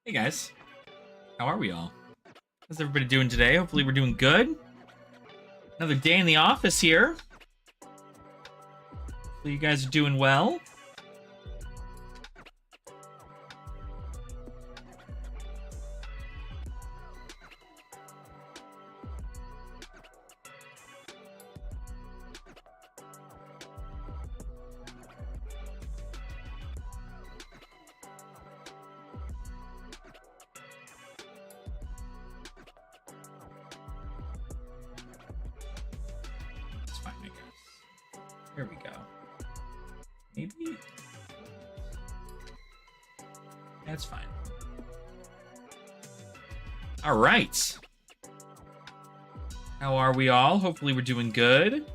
Hey guys, how are we all? How's everybody doing today? Hopefully we're doing good. Another day in the office here. Hopefully you guys are doing well. That's fine, I guess. Here we go. Maybe? That's fine. All right. How are we all? Hopefully we're doing good.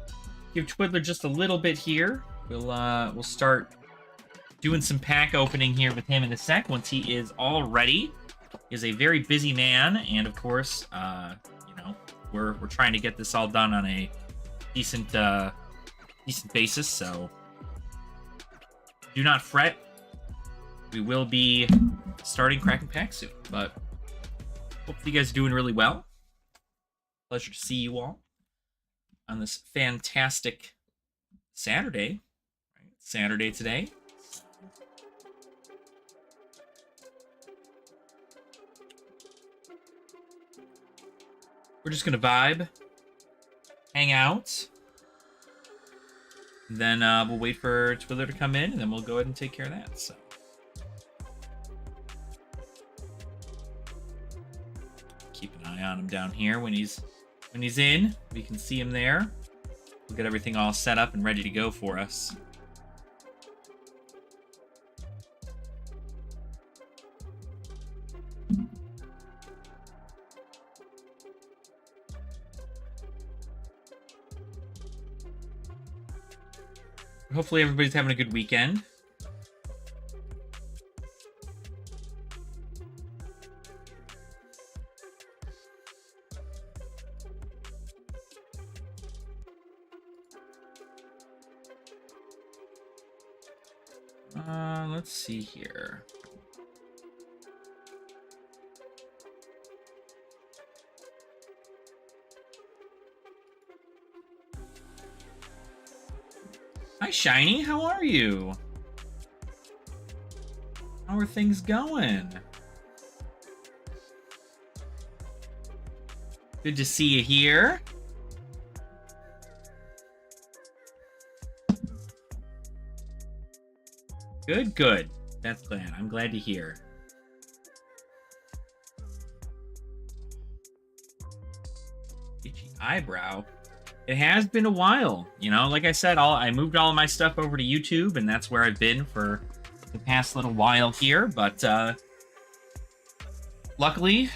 Give Twiddler just a little bit here. We'll start doing some pack opening here with him in a sec once he is all ready. He is a very busy man, and of course, you know, we're trying to get this all done on a decent basis. So do not fret. We will be starting cracking packs soon, but hopefully you guys are doing really well. Pleasure to see you all on this fantastic Saturday. Right? Saturday today. We're just gonna vibe, hang out, and then we'll wait for Twiddler to come in, and then we'll go ahead and take care of that. So. Keep an eye on him down here when he's in. We can see him there. We'll get everything all set up and ready to go for us. Hopefully everybody's having a good weekend. Let's see here. Hi, Shiny. How are you? How are things going? Good to see you here. Good, good. That's glad. I'm glad to hear. Itchy eyebrow. It has been a while, you know. Like I said, I moved all of my stuff over to YouTube, and that's where I've been for the past little while here. But luckily,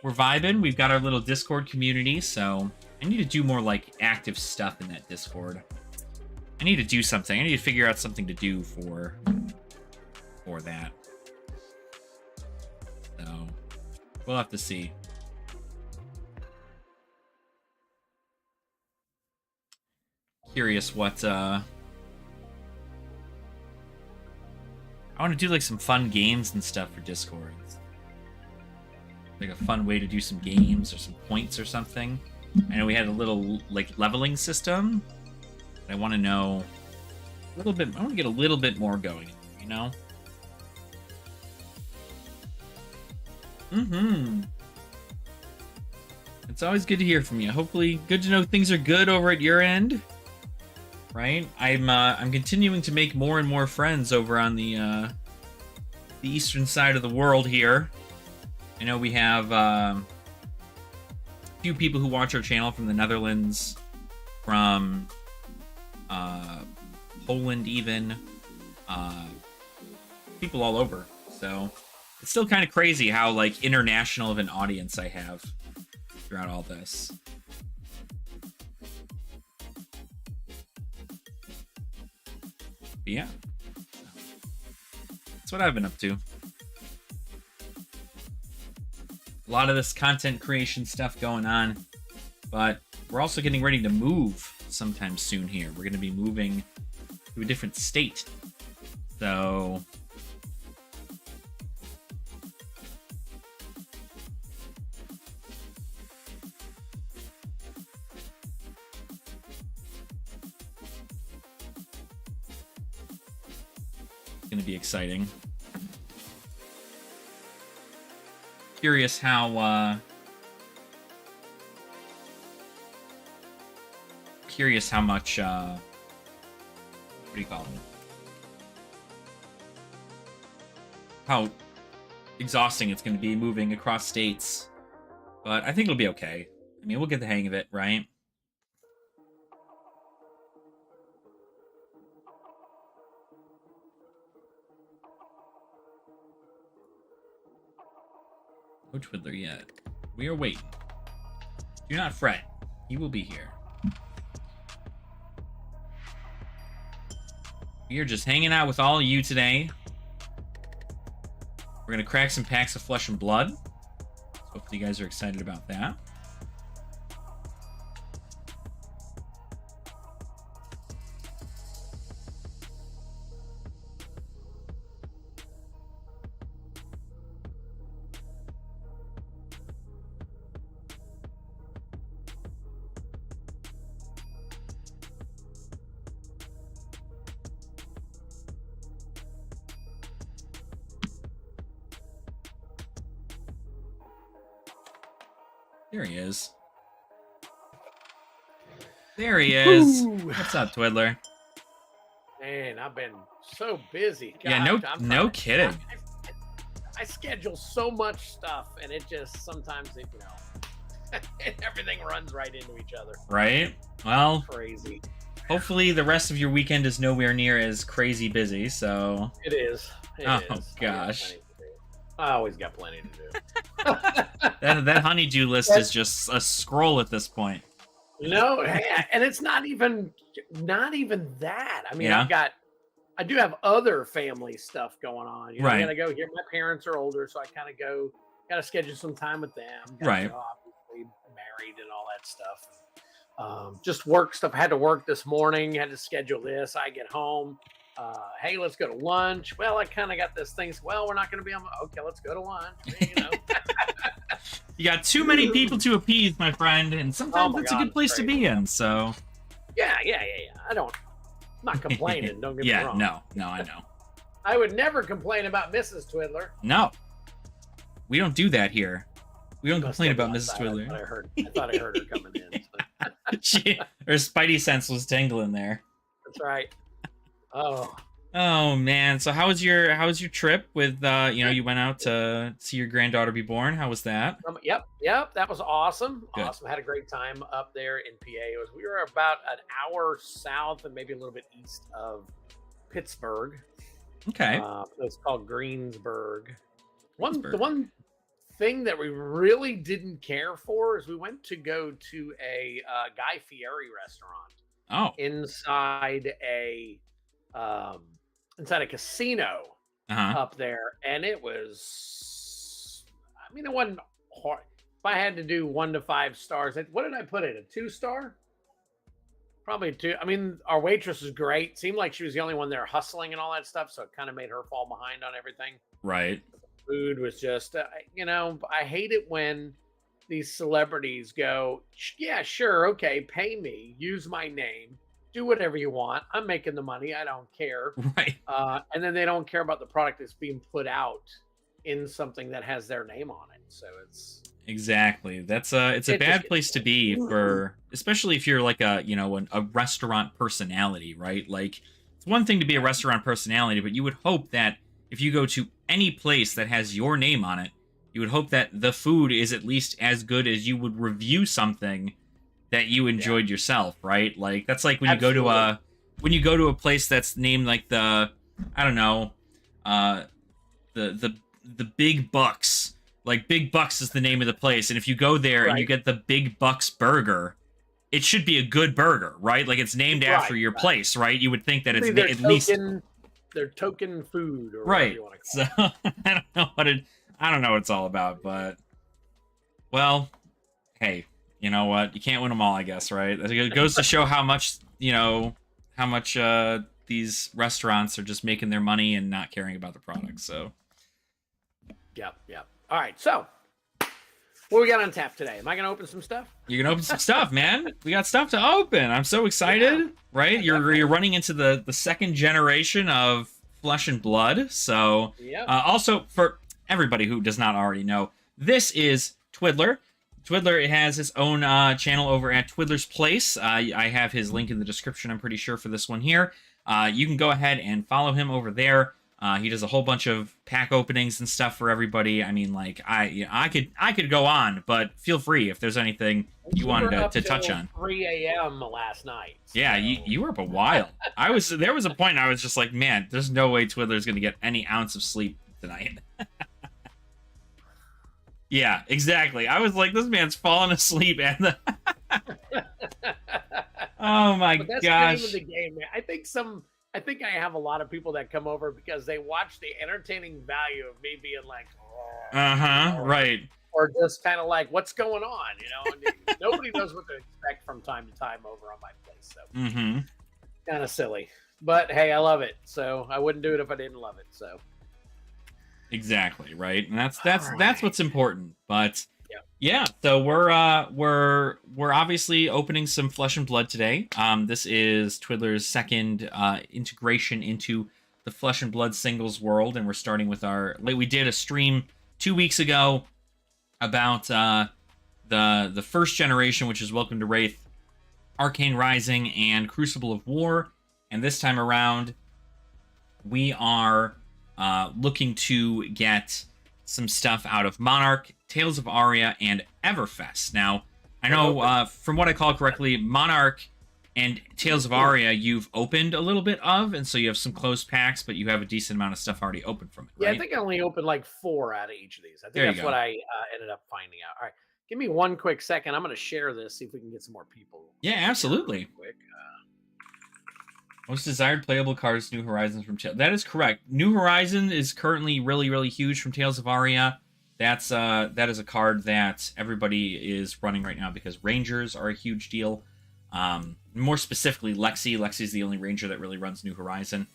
we're vibing. We've got our little Discord community, so I need to do more like active stuff in that Discord. I need to do something. I need to figure out something to do for that. So we'll have to see. Curious what I want to do like some fun games and stuff for Discord. Like a fun way to do some games or some points or something. I know we had a little like leveling system. I want to know a little bit. I want to get a little bit more going, you know? It's always good to hear from you. Hopefully, good to know things are good over at your end, right? I'm continuing to make more and more friends over on the eastern side of the world here. I know we have a few people who watch our channel from the Netherlands, from Poland even, people all over. So it's still kind of crazy how like international of an audience I have throughout all this. But yeah, that's what I've been up to. A lot of this content creation stuff going on, but we're also getting ready to move sometime soon here. We're going to be moving to a different state. So Going to be exciting. Curious how much what do you call it? How exhausting it's going to be moving across states. But I think it'll be okay. I mean, we'll get the hang of it, right? No Twiddler yet. We are waiting. Do not fret. He will be here. We are just hanging out with all of you today. We're going to crack some packs of Flesh and Blood. So hopefully you guys are excited about that. There he is. There he is. Ooh. What's up, Twiddler? Man, I've been so busy. Yeah, no kidding. I schedule so much stuff, and it just sometimes everything runs right into each other. Right? Well, Crazy. hopefully the rest of your weekend is nowhere near as crazy busy, so... It is. It Oh, is. gosh. I always got plenty to do. That honeydew list is just a scroll at this point. No, and it's not even that. I mean, Yeah. I do have other family stuff going on. You know, I Right. gotta go here. My parents are older, so I kind of gotta schedule some time with them. Right. Obviously married and all that stuff. Just work stuff. I had to work this morning. Had to schedule this. I get home. Hey, let's go to lunch. Well, I kind of got this thing. Well, we're not going to be on. Okay, let's go to lunch. You know. You got too many people to appease, my friend, and sometimes my it's God, a good place it's to crazy. be in, so... Yeah. I'm not complaining. Don't get me wrong. no, I know. I would never complain about Mrs. Twiddler. No. We don't do that here. We don't Must complain have about been Mrs. outside. Twiddler. I thought I heard her coming in. So. Her spidey sense was tingling there. That's right. Oh, Oh man, so how was your trip with you went out to see your granddaughter be born? How was that? yep. That was awesome. Good. Awesome. Had a great time up there in PA. We were about an hour south and maybe a little bit east of Pittsburgh. Okay. It's called Greensburg. Greensburg. The one thing that we really didn't care for is we went to go to a Guy Fieri restaurant Oh. inside a casino Uh-huh. up there, and it was. I mean, it wasn't hard. If I had to do 1 to 5 stars, what did I put it? A 2-star? Probably 2. I mean, our waitress was great. Seemed like she was the only one there hustling and all that stuff, so it kind of made her fall behind on everything. Right. Food was just, I hate it when these celebrities go, yeah, sure, okay, pay me, use my name, do whatever you want. I'm making the money. I don't care. Right. And then they don't care about the product that's being put out in something that has their name on it. So it's Exactly. It's a just bad gets place to be for, especially if you're like a restaurant personality, right? Like, it's one thing to be a restaurant personality, but you would hope that if you go to any place that has your name on it, you would hope that the food is at least as good as you would review something that you enjoyed yourself, right? Like, that's like when you go to a place that's named like the Big Bucks. Like, Big Bucks is the name of the place, and if you go there and you get the Big Bucks burger, it should be a good burger, right? Like, it's named after your place, right? You would think that it's at least their token food, or whatever right. you want to call it. So I don't know what it's all about, but well, hey, you know what? You can't win them all, I guess, right? It goes to show how much these restaurants are just making their money and not caring about the product. So Yep. All right, so what we got on tap today? Am I gonna open some stuff? you're gonna open some stuff, man. We got stuff to open. I'm so excited, right? You're running into the second generation of Flesh and Blood. So, Yep. also for everybody who does not already know, this is Twiddler. Twiddler has his own channel over at Twidders Place. I have his link in the description, I'm pretty sure, for this one here. You can go ahead and follow him over there. He does a whole bunch of pack openings and stuff for everybody. I mean, like, I could go on, but feel free if there's anything you wanted to touch on. 3 a.m. last night. So. Yeah, you were up a while. There was a point I was just like, man, there's no way Twiddler's going to get any ounce of sleep tonight. Yeah, exactly. I was like, this man's falling asleep, and oh my but that's gosh. the name of the game, man. I think I have a lot of people that come over because they watch the entertaining value of me being like, right. Or just kind of like, what's going on, you know? And nobody knows what to expect from time to time over on my place, so kind of silly. But hey, I love it, so I wouldn't do it if I didn't love it. So. Exactly, right, and that's right. what's important. But yeah, so we're obviously opening some Flesh and Blood today. This is Twiddler's second integration into the Flesh and Blood singles world, and we're starting with we did a stream 2 weeks ago about the first generation, which is Welcome to Wraith, Arcane Rising, and Crucible of War, and this time around we are looking to get some stuff out of Monarch, Tales of Aria, and Everfest. Now, I know from what I call correctly, Monarch and Tales of Aria you've opened a little bit of, and so you have some closed packs, but you have a decent amount of stuff already open from it, right? Yeah, I think I only opened like 4 out of each of these. I think that's what I ended up finding out. All right, give me one quick second. I'm going to share this, see if we can get some more people. Yeah, absolutely. Quick. Most desired playable cards, New Horizons from Tales. That is correct. New Horizon is currently really, really huge from Tales of Aria. That is a card that everybody is running right now because Rangers are a huge deal. More specifically, Lexi. Lexi is the only Ranger that really runs New Horizon.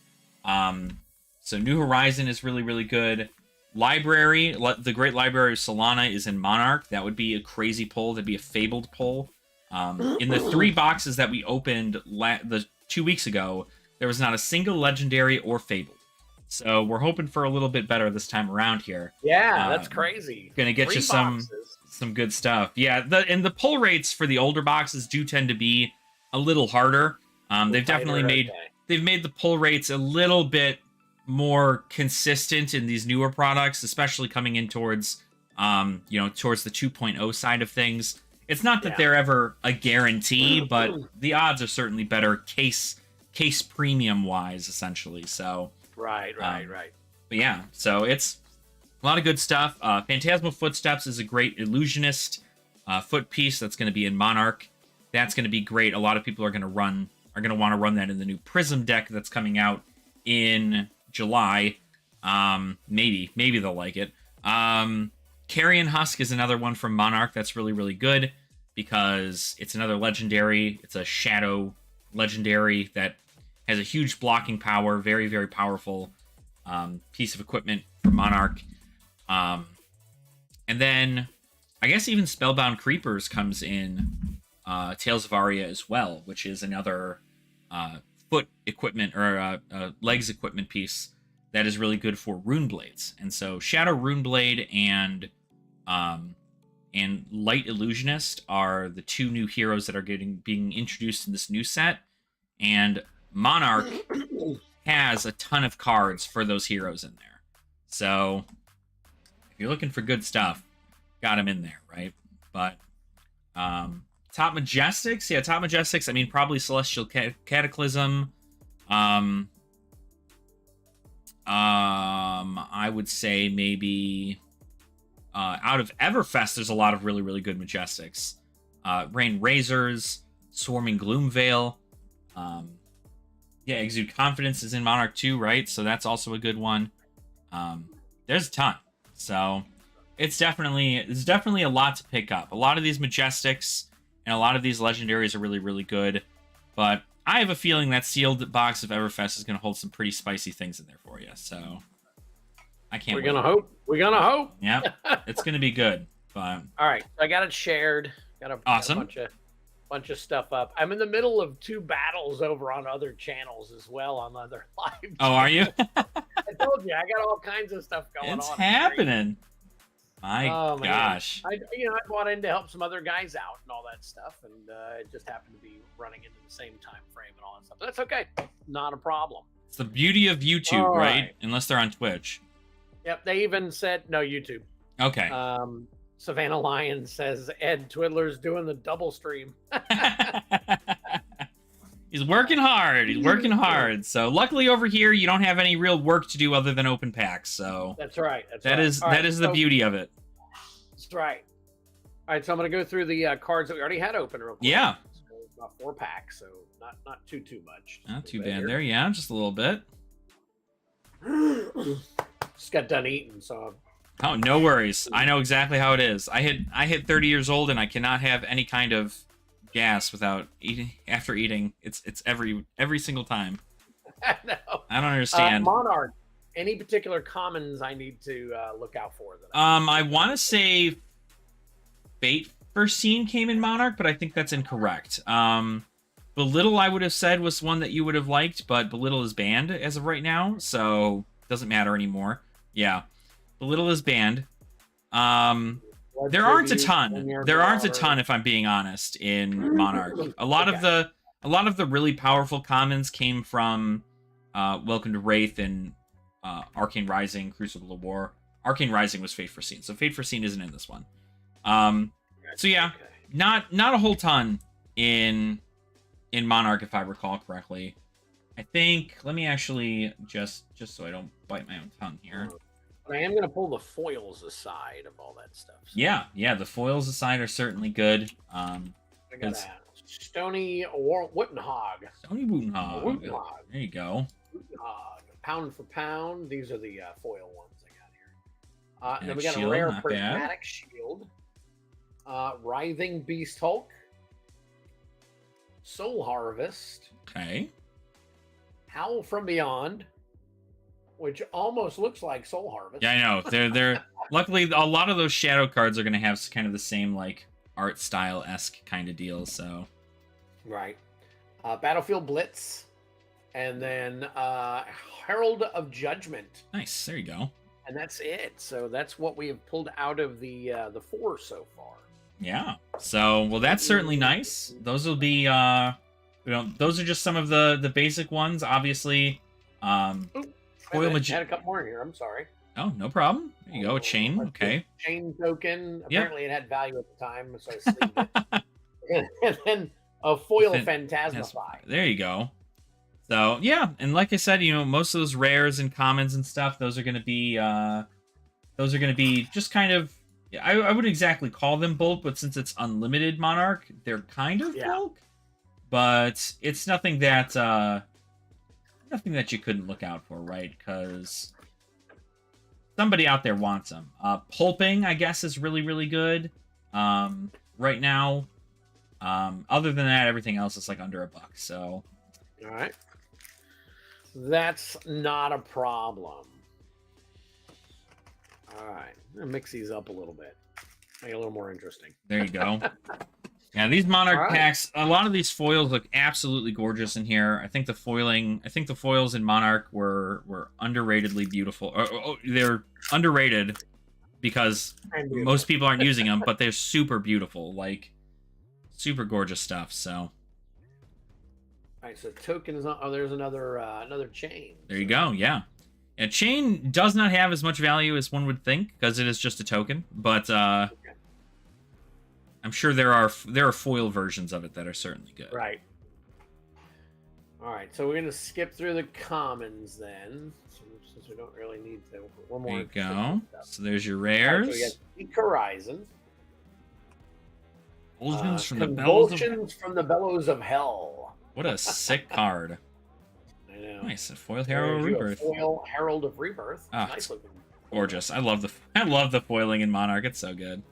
So New Horizon is really, really good. Library, the Great Library of Solana is in Monarch. That would be a crazy pull. That'd be a fabled pull. In the 3 boxes that we opened the 2 weeks ago, there was not a single legendary or fabled. So we're hoping for a little bit better this time around here. Yeah, that's crazy. Gonna get 3 you some good stuff. Yeah, the pull rates for the older boxes do tend to be a little harder. They've definitely made the pull rates a little bit more consistent in these newer products, especially coming in towards towards the 2.0 side of things. It's not that they're ever a guarantee, but the odds are certainly better case premium wise, essentially. So right. But yeah, so it's a lot of good stuff. Phantasmal Footsteps is a great illusionist foot piece that's going to be in Monarch. That's going to be great. A lot of people are going to want to run that in the new Prism deck that's coming out in July. Maybe they'll like it. Carrion Husk is another one from Monarch that's really, really good because it's another legendary. It's a shadow legendary that has a huge blocking power, very, very powerful piece of equipment for Monarch. And then I guess even Spellbound Creepers comes in Tales of Aria as well, which is another foot equipment or legs equipment piece that is really good for Rune Blades. And so Shadow Rune Blade and Light Illusionist are the 2 new heroes that are being introduced in this new set. And Monarch has a ton of cards for those heroes in there. So if you're looking for good stuff, got them in there, right? But Top Majestics, I mean, probably Celestial Cataclysm. I would say maybe out of Everfest, there's a lot of really, really good Majestics. Rain Razors, Swarming Gloomveil. Exude Confidence is in Monarch 2, right? So that's also a good one. There's a ton. So it's definitely a lot to pick up. A lot of these Majestics and a lot of these Legendaries are really, really good. But I have a feeling that sealed box of Everfest is going to hold some pretty spicy things in there for you. So I can't wait. We're gonna hope. Yep. It's going to be good. But all right. I got it shared. Got a awesome. Got a bunch of stuff up. I'm in the middle of 2 battles over on other channels as well on other live. Oh, are you? I told you I got all kinds of stuff going It's on. happening. My gosh. I bought in to help some other guys out and all that stuff, and it just happened to be running into the same time frame and all that stuff. But that's okay, not a problem. It's the beauty of YouTube, All right? Unless they're on Twitch. Yep, they even said no YouTube. Okay. Savannah Lion says Ed Twiddler's doing the double stream. He's working hard. He's working hard. So luckily over here, you don't have any real work to do other than open packs. So that's right. That is the beauty of it. That's right. All right, so I'm going to go through the cards that we already had open real quick. Yeah. So about 4 packs, so not too much. Not too bad there. Yeah, just a little bit. Just got done eating, so. Oh, no worries. I know exactly how it is. I hit 30 years old, and I cannot have any kind of gas without eating. After eating, it's every single time. I know. I don't understand. Monarch. Any particular commons I need to look out for? I want to say Fate First Scene came in Monarch, but I think that's incorrect. Belittle, I would have said, was one that you would have liked, but Belittle is banned as of right now, so it doesn't matter anymore. Yeah. Belittle is banned. There aren't a ton. There aren't a ton, if I'm being honest, in Monarch. A lot of the really powerful commons came from Welcome to Wraith and Arcane Rising, Crucible of War. Arcane Rising was Fate First Scene, so Fate First Scene isn't in this one. So yeah, not a whole ton in Monarch, if I recall correctly. I think, let me actually just so I don't bite my own tongue here. I am going to pull the foils aside of all that stuff. So. Yeah, the foils aside are certainly good. I got a Stony Wootenhog. Stony Wootenhog. There you go. Wootenhog. Pound for pound. These are the foil ones I got here. Then we got shield, a rare prismatic shield. Writhing Beast Hulk. Soul Harvest. Okay. Howl from Beyond, which almost looks like Soul Harvest. Yeah, I know. They're luckily a lot of those shadow cards are going to have kind of the same like art style-esque kind of deal. So, right. Battlefield Blitz, and then Herald of Judgment. Nice. There you go. And that's it. So that's what we have pulled out of the 4 so far. Yeah. So, well, that's certainly nice. Those will be those are just some of the basic ones. Obviously, Foil had a couple more in here. I'm sorry. Oh, no problem. There you go. A chain. Okay. Chain token. Apparently, it had value at the time, so I sleeved it. And then a foil Phantasmify. There you go. So yeah, and like I said, most of those rares and commons and stuff, those are going to be just kind of. I wouldn't exactly call them bulk, but since it's unlimited Monarch, they're kind of bulk. But it's nothing that you couldn't look out for, right? Because somebody out there wants them. Pulping, I guess, is really, really good right now. Other than that, everything else is like under $1. So, all right, that's not a problem. All right, I'm gonna mix these up a little bit, make it a little more interesting. There you go. Yeah, these Monarch packs, a lot of these foils look absolutely gorgeous in here. I think the foils in Monarch were underratedly beautiful. They're underrated because most people aren't using them, but they're super beautiful, like super gorgeous stuff. So, all right, so token is on. Oh, there's another chain. There you go. Yeah. A chain does not have as much value as one would think because it is just a token, but I'm sure there are foil versions of it that are certainly good. Right. All right, so we're gonna skip through the commons then, since we don't really need to. One more. There you go. So there's your rares. Right, so we got Horizon. Convulsions from the bellows of hell. What a sick card. I know. Nice. A foil Herald of Rebirth. Foil Herald of Rebirth. Oh, nice looking. Gorgeous. I love the foiling in Monarch. It's so good.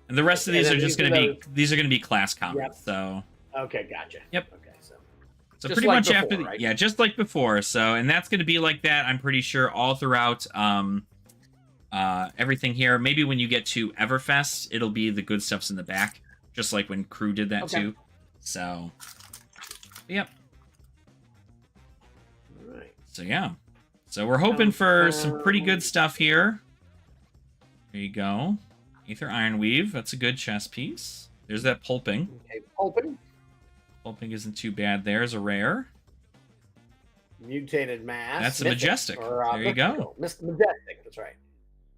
And the rest of these are just going to be class commons. Yep. So. Okay, gotcha. Yep. Okay, so pretty like much before, after right? Yeah, just like before. So, and that's going to be like that, I'm pretty sure, all throughout everything here. Maybe when you get to Everfest, it'll be the good stuff's in the back, just like when Crew did that too. So, yep. All right. So, yeah. So, we're hoping for some pretty good stuff here. There you go. Aether Iron Weave. That's a good chess piece. There's that Pulping. Okay, Pulping. Pulping isn't too bad. There's a rare. Mutated Mass. That's a Majestic. There you go. Majestic, that's right.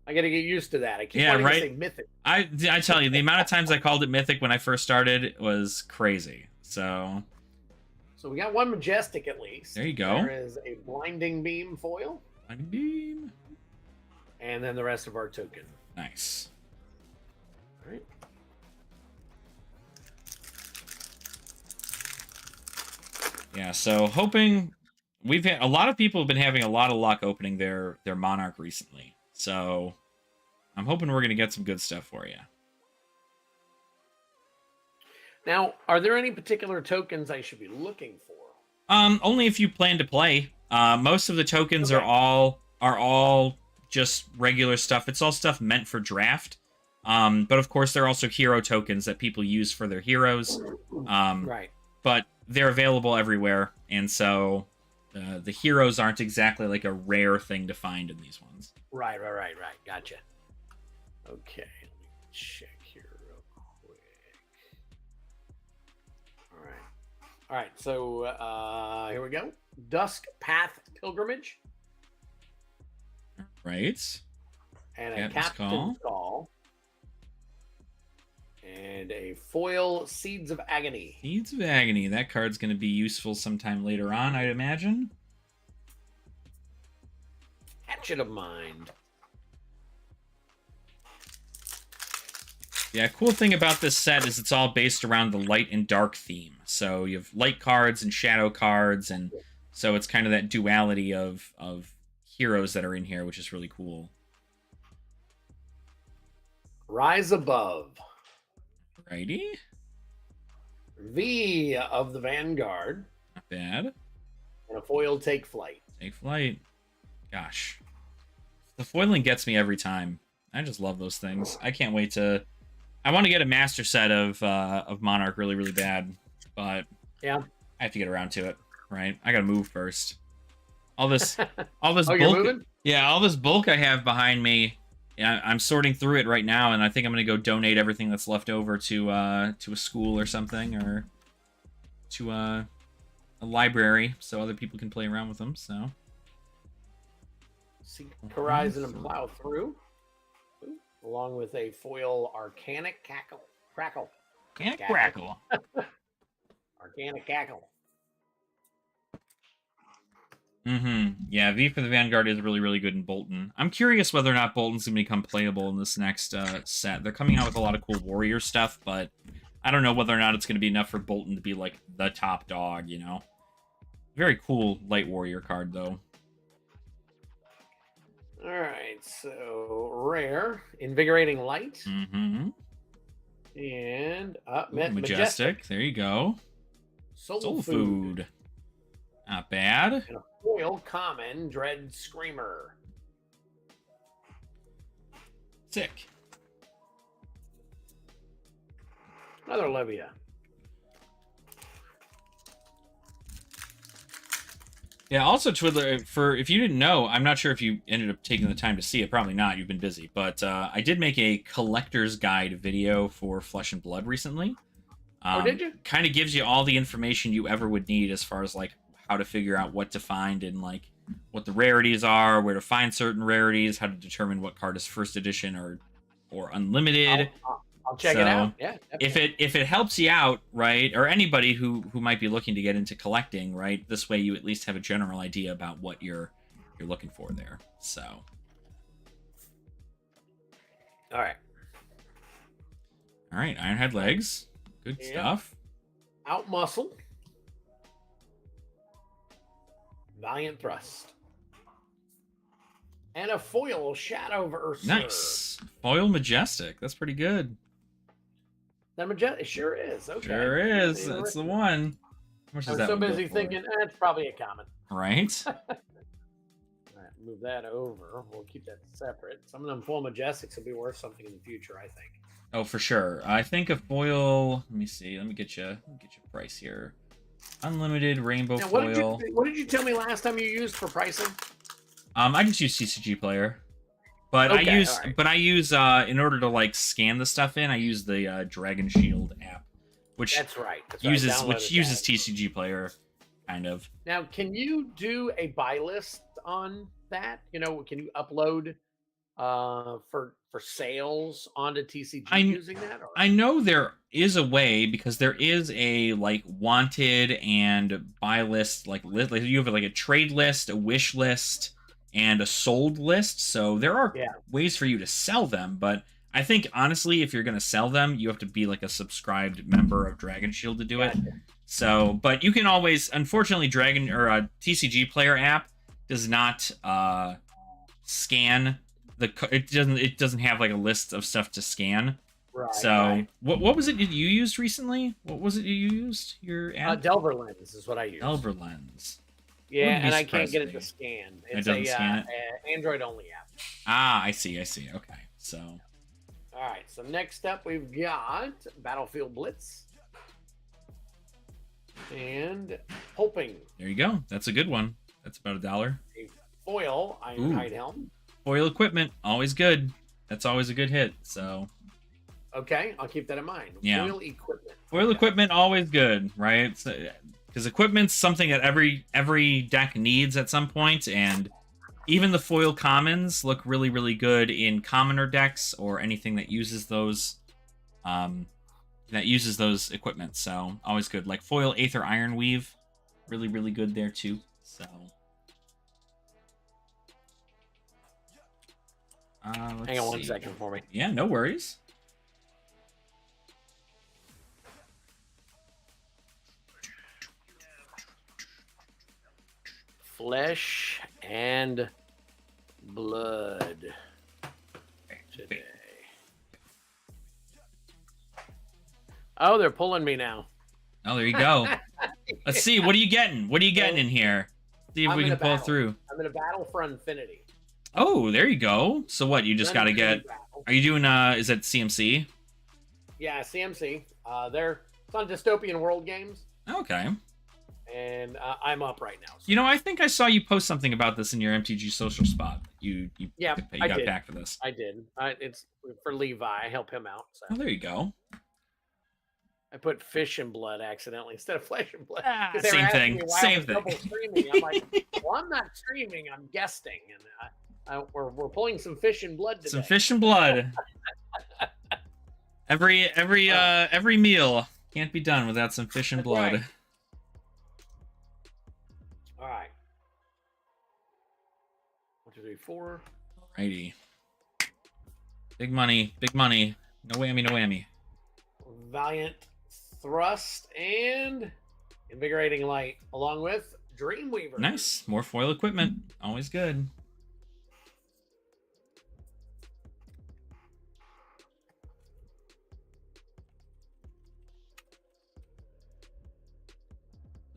I got to get used to that. I keep wanting to say Mythic. I tell you, the amount of times I called it Mythic when I first started was crazy. So we got one Majestic at least. There you go. There is a Blinding Beam foil. Blinding Beam. And then the rest of our token. Nice. All right. Yeah, so hoping we've had a lot of people have been having a lot of luck opening their Monarch recently. So I'm hoping we're gonna get some good stuff for you. Now, are there any particular tokens I should be looking for? Only if you plan to play. Most of the tokens are all just regular stuff. It's all stuff meant for draft. But of course, there are also hero tokens that people use for their heroes. Right. But they're available everywhere, and so the heroes aren't exactly like a rare thing to find in these ones. Right. Gotcha. Okay, let me check here real quick. All right. So here we go. Dusk Path Pilgrimage. Right. And a Captain's Call. And a foil Seeds of Agony. Seeds of Agony. That card's going to be useful sometime later on, I'd imagine. Hatchet of Mind. Yeah, cool thing about this set is it's all based around the light and dark theme. So you have light cards and shadow cards, and so it's kind of that duality of heroes that are in here, which is really cool. Rise Above. Righty. V of the Vanguard. Not bad. And a foil Take Flight. Take Flight. Gosh. The foiling gets me every time. I just love those things. I can't wait to... I want to get a master set of Monarch really, really bad. But yeah, I have to get around to it, right? I got to move first. All this oh, bulk... you're moving? Yeah, all this bulk I have behind me... Yeah, I'm sorting through it right now, and I think I'm going to go donate everything that's left over to a school or something, or to a library, so other people can play around with them. So, Seek Horizon and Plow Through, along with a foil Arcanic Crackle. Arcanic Crackle. Arcanic Cackle. Yeah, V for the Vanguard is really, really good in Bolton. I'm curious whether or not Bolton's going to become playable in this next set. They're coming out with a lot of cool warrior stuff, but I don't know whether or not it's going to be enough for Bolton to be, like, the top dog, you know? Very cool light warrior card, though. All right, so rare, Invigorating Light. And Majestic. There you go. Soul Food. Not bad. And a foil common Dread Screamer. Sick. Another Olivia. Yeah, also, Twiddler, if you didn't know, I'm not sure if you ended up taking the time to see it. Probably not. You've been busy. But I did make a collector's guide video for Flesh and Blood recently. Oh, did you? Kind of gives you all the information you ever would need as far as, like, how to figure out what to find and, like, what the rarities are, where to find certain rarities, how to determine what card is first edition or unlimited. I'll check it out. Yeah. Definitely. If it helps you out, right, or anybody who might be looking to get into collecting, right, this way you at least have a general idea about what you're looking for there. So. All right. Ironhead Legs. Good stuff. Out Muscle. Valiant Thrust. And a foil Shadow Verser. Nice. Foil Majestic. That's pretty good. That Majestic sure is. Okay. Sure is. That's the one. I'm so busy thinking, it's probably a common. Right? Right. move that over. We'll keep that separate. Some of them foil majestics will be worth something in the future, I think. Oh, for sure. I think a foil. Let me see. Let me get you a price here. Unlimited rainbow Now, foil. What did you tell me last time you used for pricing? I just use TCG Player, but Okay, I use in order to like scan the stuff in. I use the Dragon Shield app, which That's right. uses that. TCG Player, kind of. Now, can you do a buy list on that? You know, can you upload for sales onto TCG using that? Or? I know there is a way, because there is a like wanted and buy list, like you have like a trade list, a wish list, and a sold list. So there are ways for you to sell them, but I think honestly, if you're gonna sell them, you have to be like a subscribed member of Dragon Shield to do it. So, but you can always, unfortunately, Dragon or a TCG Player app does not scan it doesn't have like a list of stuff to scan. Right. So what was it you used recently? What was it you used? Your app? Delver Lens is what I use. Delver Lens. Yeah, and I can't get it to scan. It's a Android only app. Ah, I see. Okay, so. All right. So next up, we've got Battlefield Blitz and Pulping. There you go. That's a good one. That's about $1. A foil Ironhide Helm. Foil equipment, always good. That's always a good hit. So. Okay, I'll keep that in mind. Yeah. Foil equipment. Foil equipment, always good, right? Because equipment's something that every deck needs at some point, and even the foil commons look really, really good in commoner decks or anything that uses those equipment. So always good. Like foil Aether Ironweave, really, really good there too. So. Hang on 1 second for me. Yeah, no worries. Flesh and blood today. Oh, they're pulling me now. Oh, there you go. Let's see. What are you getting? What are you getting in here? See if we can pull through. I'm in a battle for Infinity. Oh, there you go. So what? You just got to get... Are you doing, is it CMC? Yeah, CMC. It's on Dystopian World Games. Okay. And I'm up right now. So. You know, I think I saw you post something about this in your MTG social spot. You got back for this. I did. It's for Levi. I help him out. So. Oh, there you go. I put fish and blood accidentally instead of flesh and blood. Same thing. Same thing. Streaming. I'm like, well, I'm not streaming. I'm guesting, and we're pulling some fish and blood today. Some fish and blood. every meal can't be done without some fish and blood. Right. All right. 1, 2, 3, 4. Alrighty. Big money. Big money. No whammy. No whammy. Valiant Thrust and Invigorating Light, along with Dreamweaver. Nice. More foil equipment. Always good.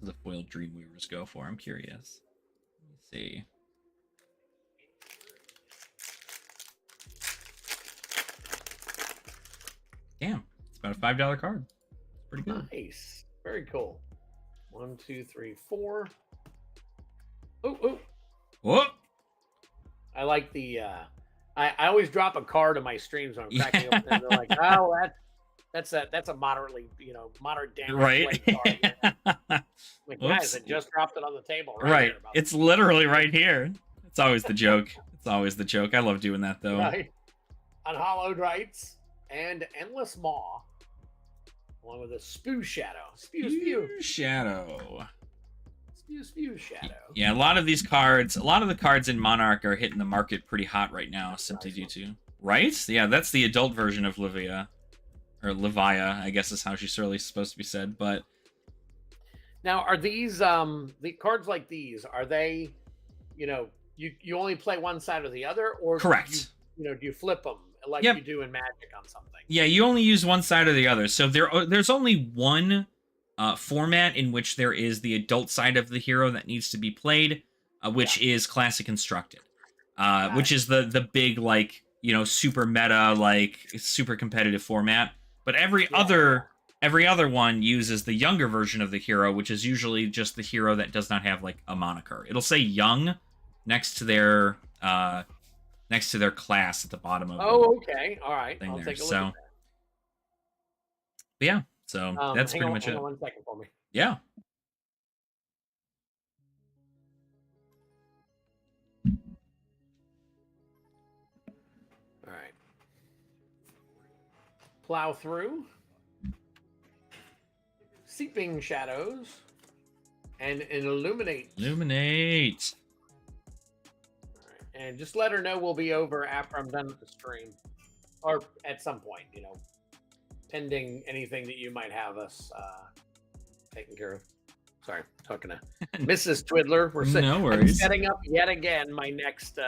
What does the foil Dreamweavers go for? I'm curious. Let me see. Damn. It's about a $5 card. Pretty good. Nice. Very cool. 1, 2, 3, 4. Ooh. Whoop. I like the I always drop a card in my streams when I'm cracking open and they're like, oh, that's a moderate damage right card. Like, guys, I just dropped it on the table. Right. It's literally right here. It's always the joke. I love doing that though. Right. Unhallowed Rites and Endless Maw. Along with a Spew Shadow. Spew Shadow. Spew Shadow. Yeah, a lot of the cards in Monarch are hitting the market pretty hot right now, simply due to... Right? Yeah, that's the adult version of Livia. Or Livia, I guess is how she's really supposed to be said, but... Now, are these, the cards like these, are they, you only play one side or the other? Or correct. Do you flip them? Like you do in Magic on something. Yeah, you only use one side or the other. So there's only one format in which there is the adult side of the hero that needs to be played, which is Classic Constructed. which is the big like super meta like super competitive format. But every other one uses the younger version of the hero, which is usually just the hero that does not have like a moniker. It'll say young next to their class at the bottom of okay. All right. I'll take a look at that. Yeah, so that's pretty much it. Hang on 1 second for me. Yeah. All right. Plow through. Seeping shadows. And illuminate. Illuminate. All right. And just let her know we'll be over after I'm done with the stream. Or at some point, pending anything that you might have us taken care of. Sorry, talking to Mrs. Twiddler. No worries. I'm setting up yet again my next.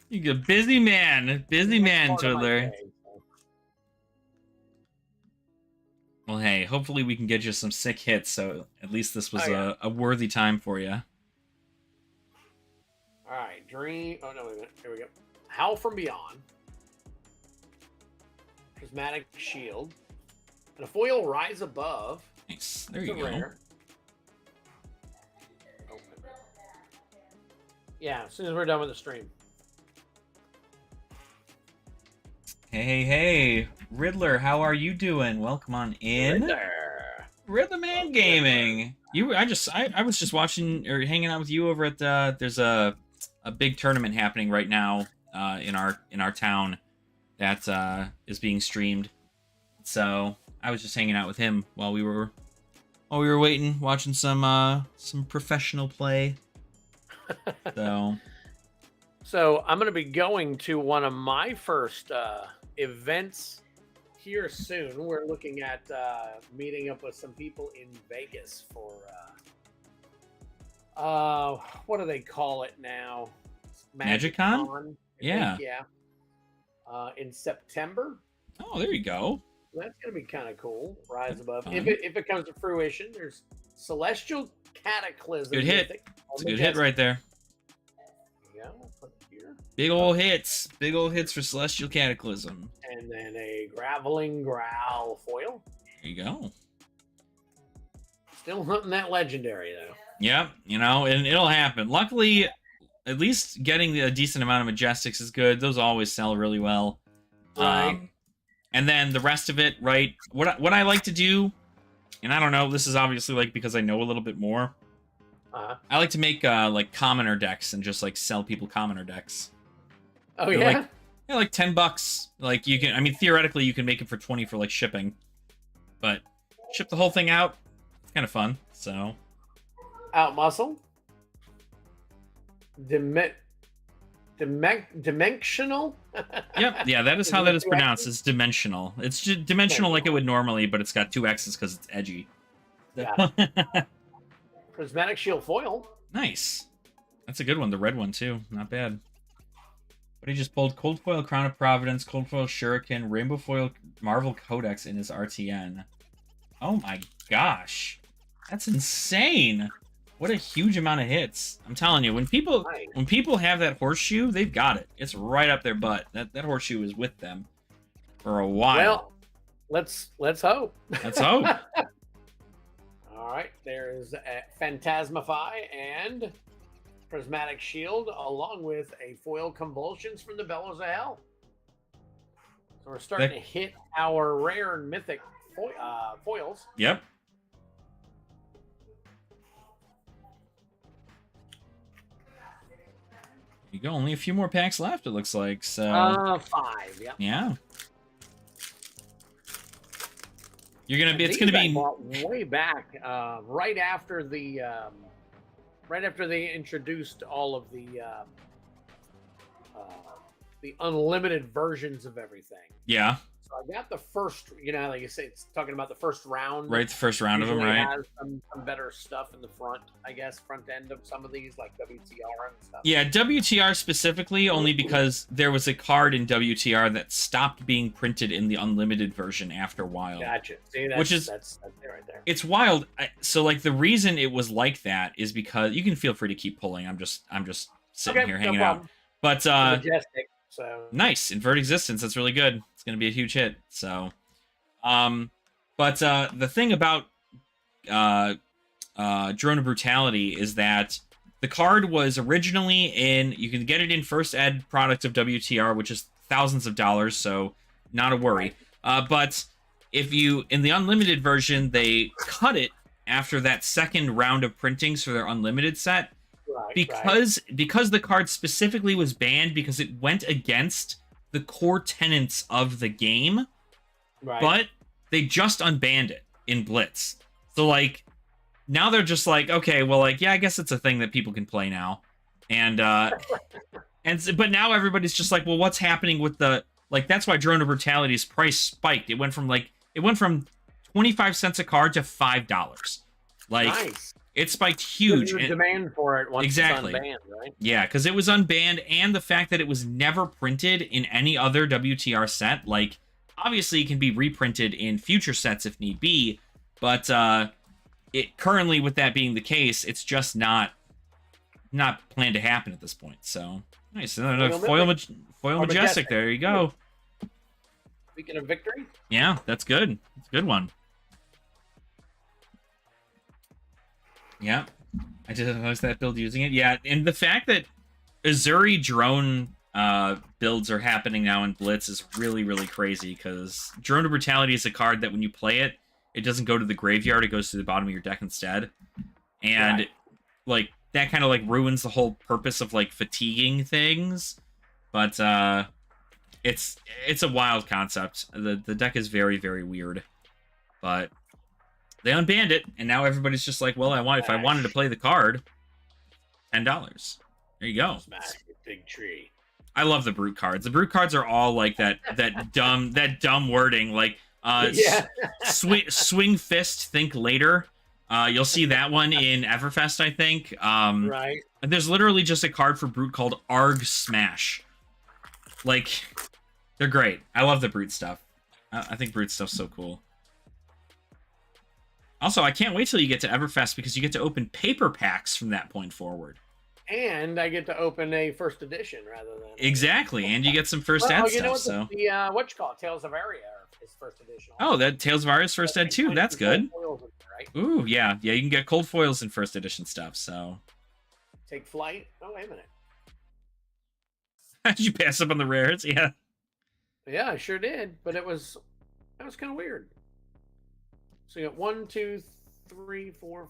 You're a busy man, Twiddler. Well, hey, hopefully we can get you some sick hits. So at least this was a worthy time for you. All right, dream. Oh no, wait a minute. Here we go. Howl from Beyond. Prismatic Shield. And a foil Rise Above. Nice. There you go. Rare. Yeah, as soon as we're done with the stream. Hey, Riddler, how are you doing? Welcome on in. Riddler Man Gaming. I was just watching or hanging out with you over at there's a big tournament happening right now in our town that is being streamed. So I was just hanging out with him while we were waiting, watching some professional play. So I'm going to be going to one of my first events here soon. We're looking at meeting up with some people in Vegas for what do they call it now? MagicCon? Yeah. In September. Oh, there you go. That's going to be kind of cool. Rise Above. If it comes to fruition, there's Celestial Cataclysm. Good hit. It's a good hit right there. Yeah, put it here. Big old hits for Celestial Cataclysm. And then a Graveling Growl foil. There you go. Still hunting that legendary though. Yep, and it'll happen. Luckily, at least getting a decent amount of Majestics is good. Those always sell really well. Right. And then the rest of it, right? What I like to do, and I don't know, this is obviously like because I know a little bit more. I like to make like commoner decks and just like sell people commoner decks. Oh yeah. Like $10. Like you can, I mean, theoretically you can make it for 20 for like shipping, but ship the whole thing out. It's kind of fun. So. Out muscle. Dimensional. Yep. Yeah, that is how that is pronounced. It's dimensional. It's just dimensional like it would normally, but it's got 2 X's because it's edgy. Prismatic Shield foil. Nice. That's a good one. The red one too. Not bad. But he just pulled Cold Foil Crown of Providence, Cold Foil Shuriken, Rainbow Foil Marvel Codex in his RTN. Oh my gosh. That's insane. What a huge amount of hits. I'm telling you, when people have that horseshoe, they've got it. It's right up their butt. That horseshoe is with them for a while. Well, let's hope. Let's hope. All right, there's a Phantasmify and Prismatic Shield, along with a foil Convulsions from the Bellows of Hell. So we're starting to hit our rare and mythic foils. Yep. You go. Only a few more packs left, it looks like. So 5. Yep. Yeah. It's gonna be way back, right after they introduced all of the unlimited versions of everything. Yeah. So I got the first, like you say, it's talking about the first round. Right, the first round of them, right? Has some better stuff in the front, I guess, front end of some of these, like WTR and stuff. Yeah, WTR specifically, only because there was a card in WTR that stopped being printed in the unlimited version after a while. Gotcha. See, that's it right there. It's wild. So, like, the reason it was like that is because you can feel free to keep pulling. I'm just sitting here hanging out. But Majestic. So nice. Invert Existence. That's really good. It's going to be a huge hit. So, but the thing about Drone of Brutality is that the card was originally in, you can get it in first ed product of WTR, which is thousands of dollars, so not a worry. But if you, in the unlimited version, they cut it after that second round of printings for their unlimited set. Because the card specifically was banned because it went against the core tenets of the game. But they just unbanned it in Blitz. So, like, now they're just like, okay, well, like, yeah, I guess it's a thing that people can play now. And, but now everybody's just like, well, what's happening with the, like, that's why Drone of Brutality's price spiked. It went from 25 cents a card to $5. Like, nice. It spiked huge. There's demand for it once it's unbanned, right? Yeah, because it was unbanned, and the fact that it was never printed in any other WTR set, like, obviously it can be reprinted in future sets if need be, but it currently, with that being the case, it's just not planned to happen at this point. So nice. Foil Majestic. There you go. Speaking of victory. Yeah, that's good. It's a good one. Yeah, I didn't notice that build using it. Yeah, and the fact that Azuri drone builds are happening now in Blitz is really, really crazy, because Drone of Brutality is a card that when you play it, it doesn't go to the graveyard, it goes to the bottom of your deck instead. And like that kind of like ruins the whole purpose of like fatiguing things. But it's a wild concept. The deck is very, very weird. But they unbanned it, and now everybody's just like, well, if I wanted to play the card, $10. There you go. Smash the big tree. I love the brute cards. The brute cards are all like that dumb wording, like swing fist, think later. You'll see that one in Everfest, I think. Right. There's literally just a card for brute called Arg Smash. Like, they're great. I love the brute stuff. I think brute stuff's so cool. Also, I can't wait till you get to Everfest, because you get to open paper packs from that point forward. And I get to open a first edition rather than... Exactly, and you get some first ed stuff. Know so what you call it? Tales of Aria is first edition. Oh, that Tales of Aria is first ed too. That's good. Ooh, yeah. You can get cold foils in first edition stuff, so... Take flight? Oh, wait a minute. Did you pass up on the rares? Yeah. Yeah, I sure did, but that was kind of weird. So you got 1, 2, 3, 4,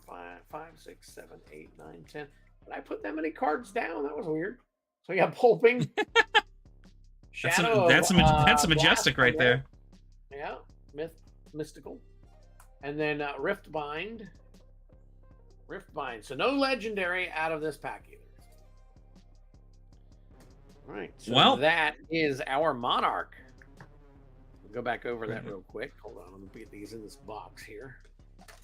5, 6, 7, 8, 9, 10. But I put that many cards down. That was weird. So you got Pulping. That's a Majestic right there. Yeah, mystical. And then Riftbind. So no legendary out of this pack either. All right. So that is our Monarch. Go back over that real quick. Hold on, let me get these in this box here.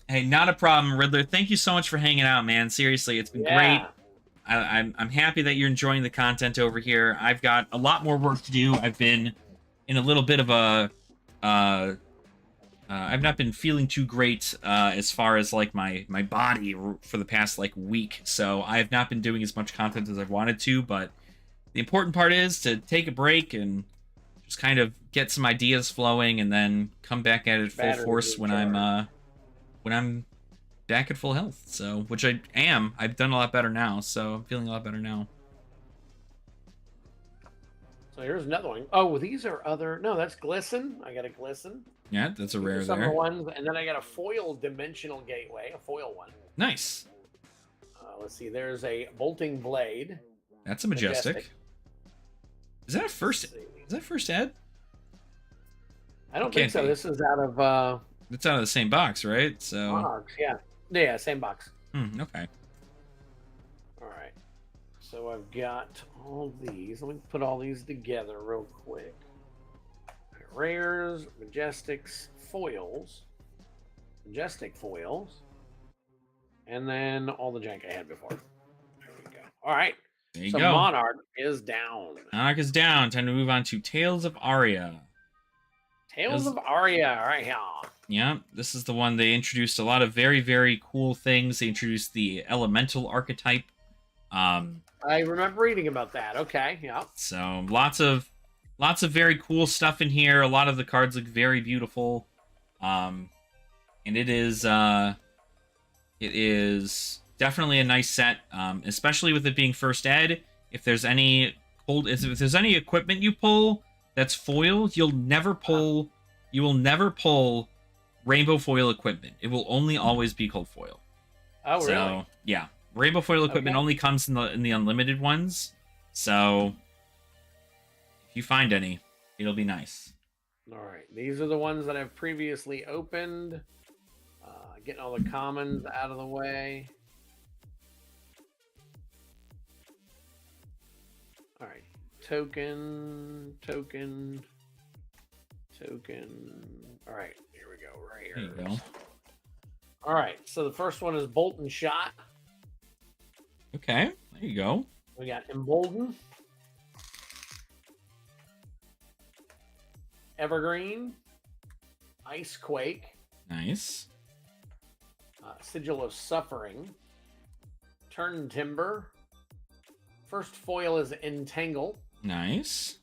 Hey, not a problem, Riddler. Thank you so much for hanging out, man. Seriously, it's been great. I'm happy that you're enjoying the content over here. I've got a lot more work to do. I've been in a little bit of a I've not been feeling too great as far as like my body for the past like week, so I have not been doing as much content as I've wanted to. But the important part is to take a break and just kind of get some ideas flowing, and then come back at it full force when I'm back at full health. So, which I am. I've done a lot better now, so I'm feeling a lot better now. So here's another one. Oh, these are other. No, that's Glisten. I got a Glisten. Yeah, that's a rare some there. Ones, and then I got a foil Dimensional Gateway, a foil one. Nice. Let's see. There's a Bolting Blade. That's a Majestic. Is that a first? Is that first ed? I don't think so. This is out of. It's out of the same box, right? So. Monarch, yeah, same box. Okay. All right. So I've got all these. Let me put all these together real quick. Rares, Majestics, foils, Majestic foils, and then all the jank I had before. There we go. All right. There you go. Monarch is down. Monarch is down. Time to move on to Tales of Aria. Tales of Aria, right here. Yeah, this is the one they introduced a lot of very, very cool things. They introduced the elemental archetype, I remember reading about that. Okay, yeah. So lots of very cool stuff in here. A lot of the cards look very beautiful. And it is definitely a nice set, especially with it being first ed. If there's any equipment you pull that's foil, you will never pull rainbow foil equipment. It will only always be cold foil. Oh, so, really? Yeah. Rainbow foil equipment Okay. only comes in the unlimited ones. So if you find any, it'll be nice. All right. These are the ones that I've previously opened. Getting all the commons out of the way. All right. Token. All right. Here we go. Right here. There you go. All right. So the first one is Bolt and Shot. Okay. There you go. We got Embolden. Evergreen. Icequake. Nice. Sigil of Suffering. Turn Timber. First foil is Entangle. Nice.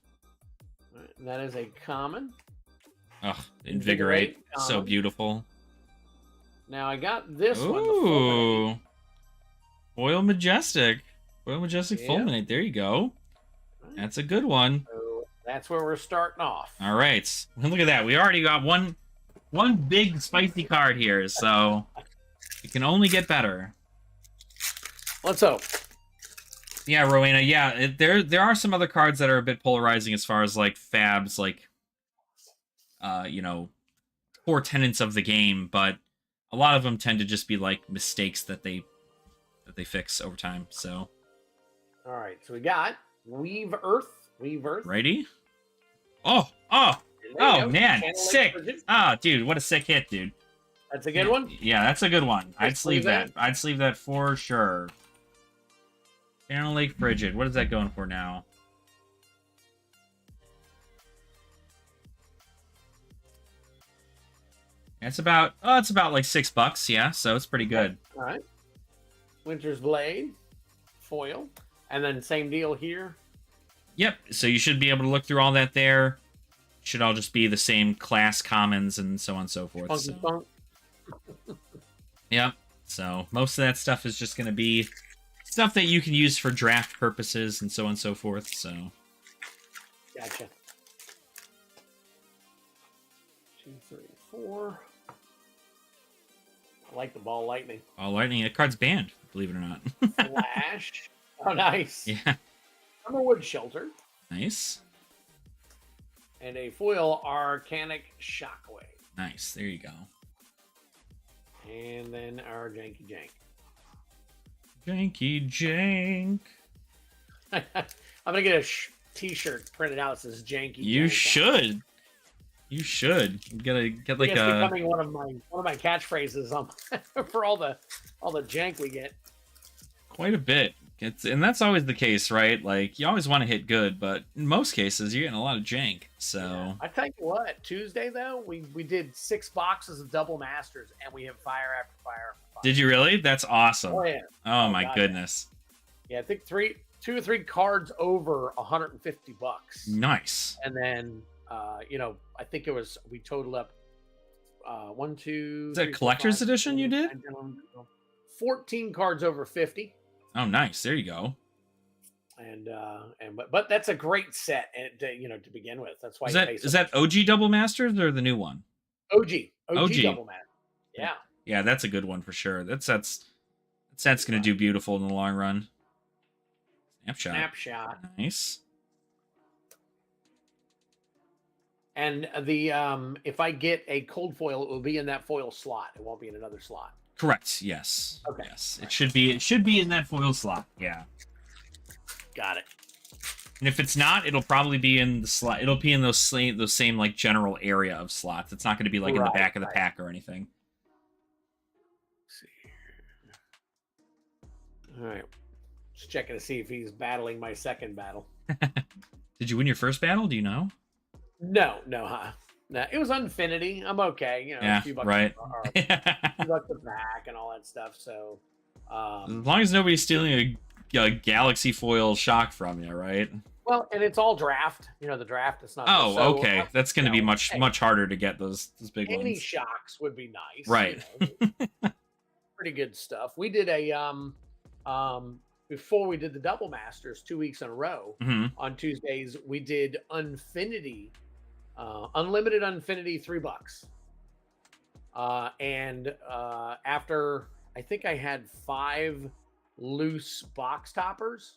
That is a common. Ugh, Invigorate. So common. Beautiful. Now I got this Ooh. one. The Foil Majestic. Foil Majestic Yeah. Fulminate. There you go. That's a good one. So that's where we're starting off. All right. Look at that. We already got one big spicy card here, so it can only get better. Let's hope. Yeah, Rowena. Yeah, there are some other cards that are a bit polarizing as far as like fabs, like core tenets of the game, but a lot of them tend to just be like mistakes that they fix over time. So, All right. So we got Weave Earth. righty. Oh, There you go. man, Channel sick. Frigid. Ah, dude, what a sick hit, dude. That's a good one. Yeah, that's a good one. I'd Let's sleeve leave that. I'd sleeve that for sure. Channel Lake Frigid. What is that going for now? It's about like $6. Yeah, so it's pretty good. All right. Winter's Blade. Foil. And then same deal here. Yep. So you should be able to look through all that there. Should all just be the same class commons and so on and so forth. Funky So. Funk. Yep. So most of that stuff is just going to be stuff that you can use for draft purposes and so on and so forth. So. Gotcha. 2, 3, 4. I like the Ball Lightning. All lightning. That card's banned, believe it or not. Flash. Oh, nice. Yeah. Summerwood Shelter. Nice. And a foil Arcanic Shockwave. Nice. There you go. And then our Janky Jank. Janky Jank. I'm going to get a t-shirt printed out that says Janky You Jank. should. You should. You gotta get like It's a. becoming one of my catchphrases for all the jank we get. Quite a bit. And that's always the case, right? Like, you always want to hit good, but in most cases, you're getting a lot of jank. So. Yeah. I tell you what, Tuesday though, we did 6 boxes of double masters, and we hit fire after fire after fire. Did you really? That's awesome. Oh yeah. Oh my God, goodness. Yeah, I think 2 or 3 cards over $150. Nice. And then, I think we totaled up 1, 2. Is that 3, 4, collector's 5, edition 6, you did? 9, 10, 11, 12, 14 cards over 50. Oh, nice. There you go. But that's a great set, and to begin with. That's why Is that OG Double Masters or the new one? OG OG. double man. Yeah. Yeah, that's a good one for sure. That's going to do beautiful in the long run. Snapshot. Nice. And the if I get a cold foil, it will be in that foil slot. It won't be in another slot. Correct. Yes. Okay. Yes. It should be in that foil slot. Yeah. Got it. And if it's not, it'll probably be in the slot. It'll be in those same like general area of slots. It's not going to be like in the back of the pack or anything. Let's see here. All right. Just checking to see if he's battling my second battle. Did you win your first battle? Do you know? No, it was Infinity. I'm okay. Yeah, a few bucks right. a few bucks a pack and all that stuff. So, As long as nobody's stealing a Galaxy Foil shock from you, right? Well, and it's all draft. You know, the draft is not. Oh, So, okay. That's going to be much hey, much harder to get those big any ones. shocks would be nice. Right. Pretty good stuff. We did a before we did the Double Masters 2 weeks in a row on Tuesdays. We did Unfinity, unlimited Unfinity, $3. And after I think I had 5 loose box toppers.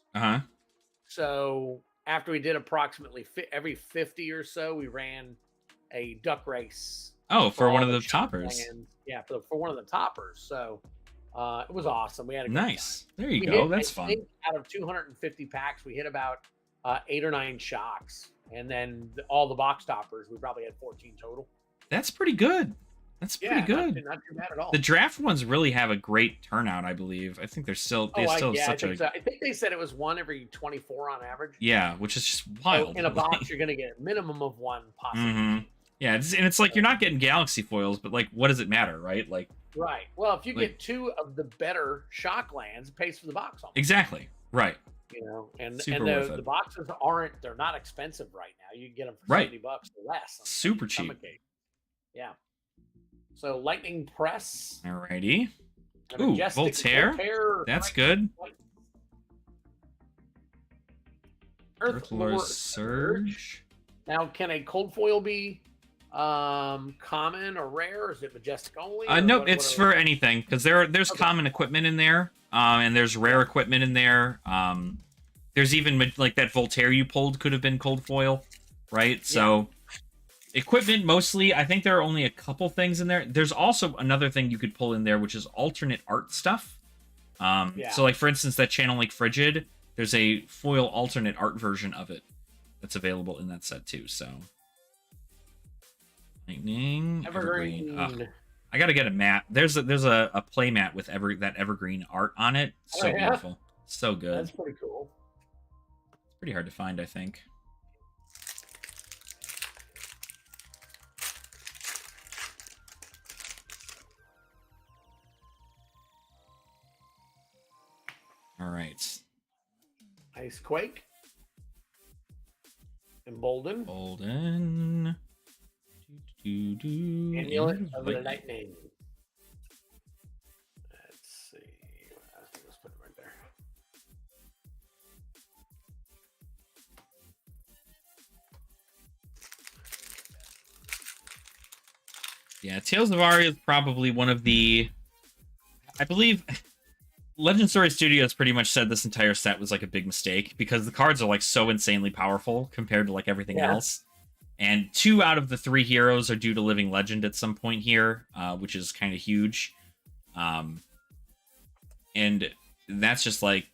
So after we did approximately every 50 or so, we ran a duck race. Oh, for one of the toppers. Plans. Yeah, for one of the toppers. So it was awesome. We had a good nice. time. There you go. That's fun. Think out of 250 packs, we hit about 8 or 9 shocks, and then all the box toppers, we probably had 14 total. That's pretty good. That's pretty good. Not too bad at all. The draft ones really have a great turnout, I believe. I think they're still such a. I think they said it was 1 every 24 on average. Yeah, which is just wild. So in a box, you're going to get a minimum of 1 possibly. Yeah, it's like you're not getting Galaxy foils, but like, what does it matter, right? Like, right. Well, if you get 2 of the better shock lands, it pays for the box. Almost. Exactly. Right. You know, and the boxes they're not expensive right now. You can get them for $70 or less. Super cheap. Yeah. So Lightning Press. Alrighty. Ooh, Voltaire. That's good. Earthlore Surge. Now, can a cold foil be common or rare, or is it majestic only? Nope, it's for anything, because there's common equipment in there, and there's rare equipment in there. There's even like that Voltaire you pulled could have been cold foil, right? So equipment mostly. I think there are only a couple things in there. There's also another thing you could pull in there, which is alternate art stuff. So like for instance, that Channel Link Frigid, there's a foil alternate art version of it that's available in that set too. So Lightning, Evergreen. I gotta get a mat. There's a play mat with that Evergreen art on it. So beautiful, so good. That's pretty cool. It's pretty hard to find, I think. All right. Ice Quake. Embolden. Amulet of the Lightning. Let's see. Let's put it right there. Yeah, Tales of Aria is probably one of the... I believe... Legend Story Studios pretty much said this entire set was like a big mistake because the cards are like so insanely powerful compared to like everything else. And 2 out of the 3 heroes are due to Living Legend at some point here, which is kind of huge. And that's just like,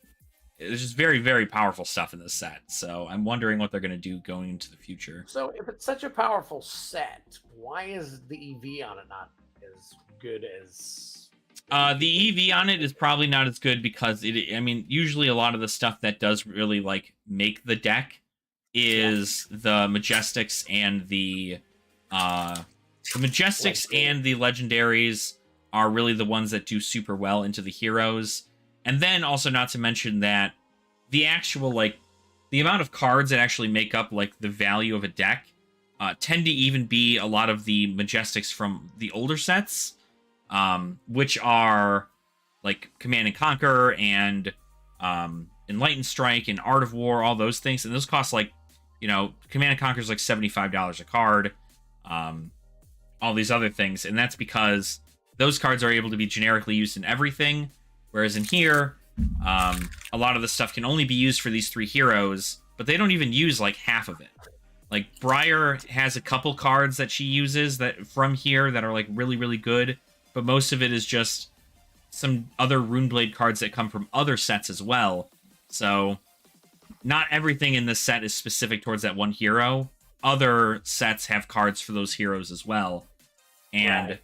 there's just very, very powerful stuff in this set. So I'm wondering what they're going to do going into the future. So if it's such a powerful set, why is the EV on it not as good as... The EV on it is probably not as good because I mean, usually a lot of the stuff that does really like make the deck is the Majestics and the Legendaries are really the ones that do super well into the heroes. And then also not to mention that the actual like the amount of cards that actually make up like the value of a deck tend to even be a lot of the Majestics from the older sets. Which are like Command and Conquer and Enlightened Strike and Art of War, all those things. And those cost like, you know, Command and Conquer is like $75 a card. All these other things. And that's because those cards are able to be generically used in everything. Whereas in here, a lot of the stuff can only be used for these 3 heroes, but they don't even use like half of it. Like Briar has a couple cards that she uses that from here that are like really, really good. But most of it is just some other Runeblade cards that come from other sets as well. So not everything in this set is specific towards that one hero. Other sets have cards for those heroes as well. And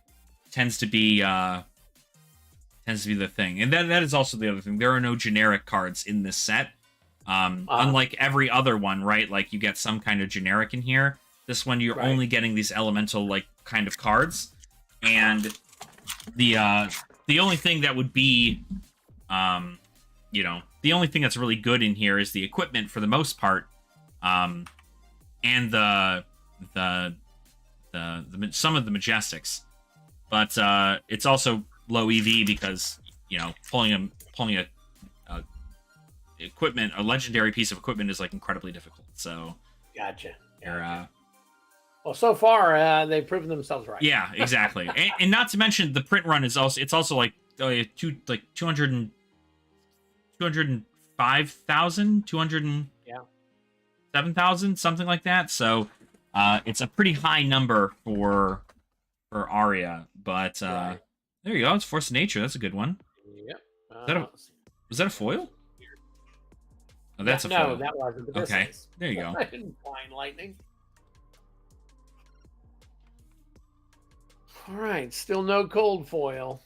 tends to be the thing. And that is also the other thing. There are no generic cards in this set. Unlike every other one, right? Like you get some kind of generic in here. This one you're only getting these elemental like kind of cards. And the only thing that would be you know, the only thing that's really good in here is the equipment for the most part, and the some of the Majestics, but it's also low EV because, you know, pulling a equipment, a legendary piece of equipment is like incredibly difficult. So Gotcha. you're, Well, so far they've proven themselves right. yeah, exactly. And not to mention the print run is also like 200 205,000, 207,000, something like that. So it's a pretty high number for Aria, but Right. there you go. It's Force of Nature. That's a good one. Yep. Was that a foil? Oh, that's a no, foil. that wasn't. But this Okay, is. there you go. Fine lightning. All right, still no cold foil.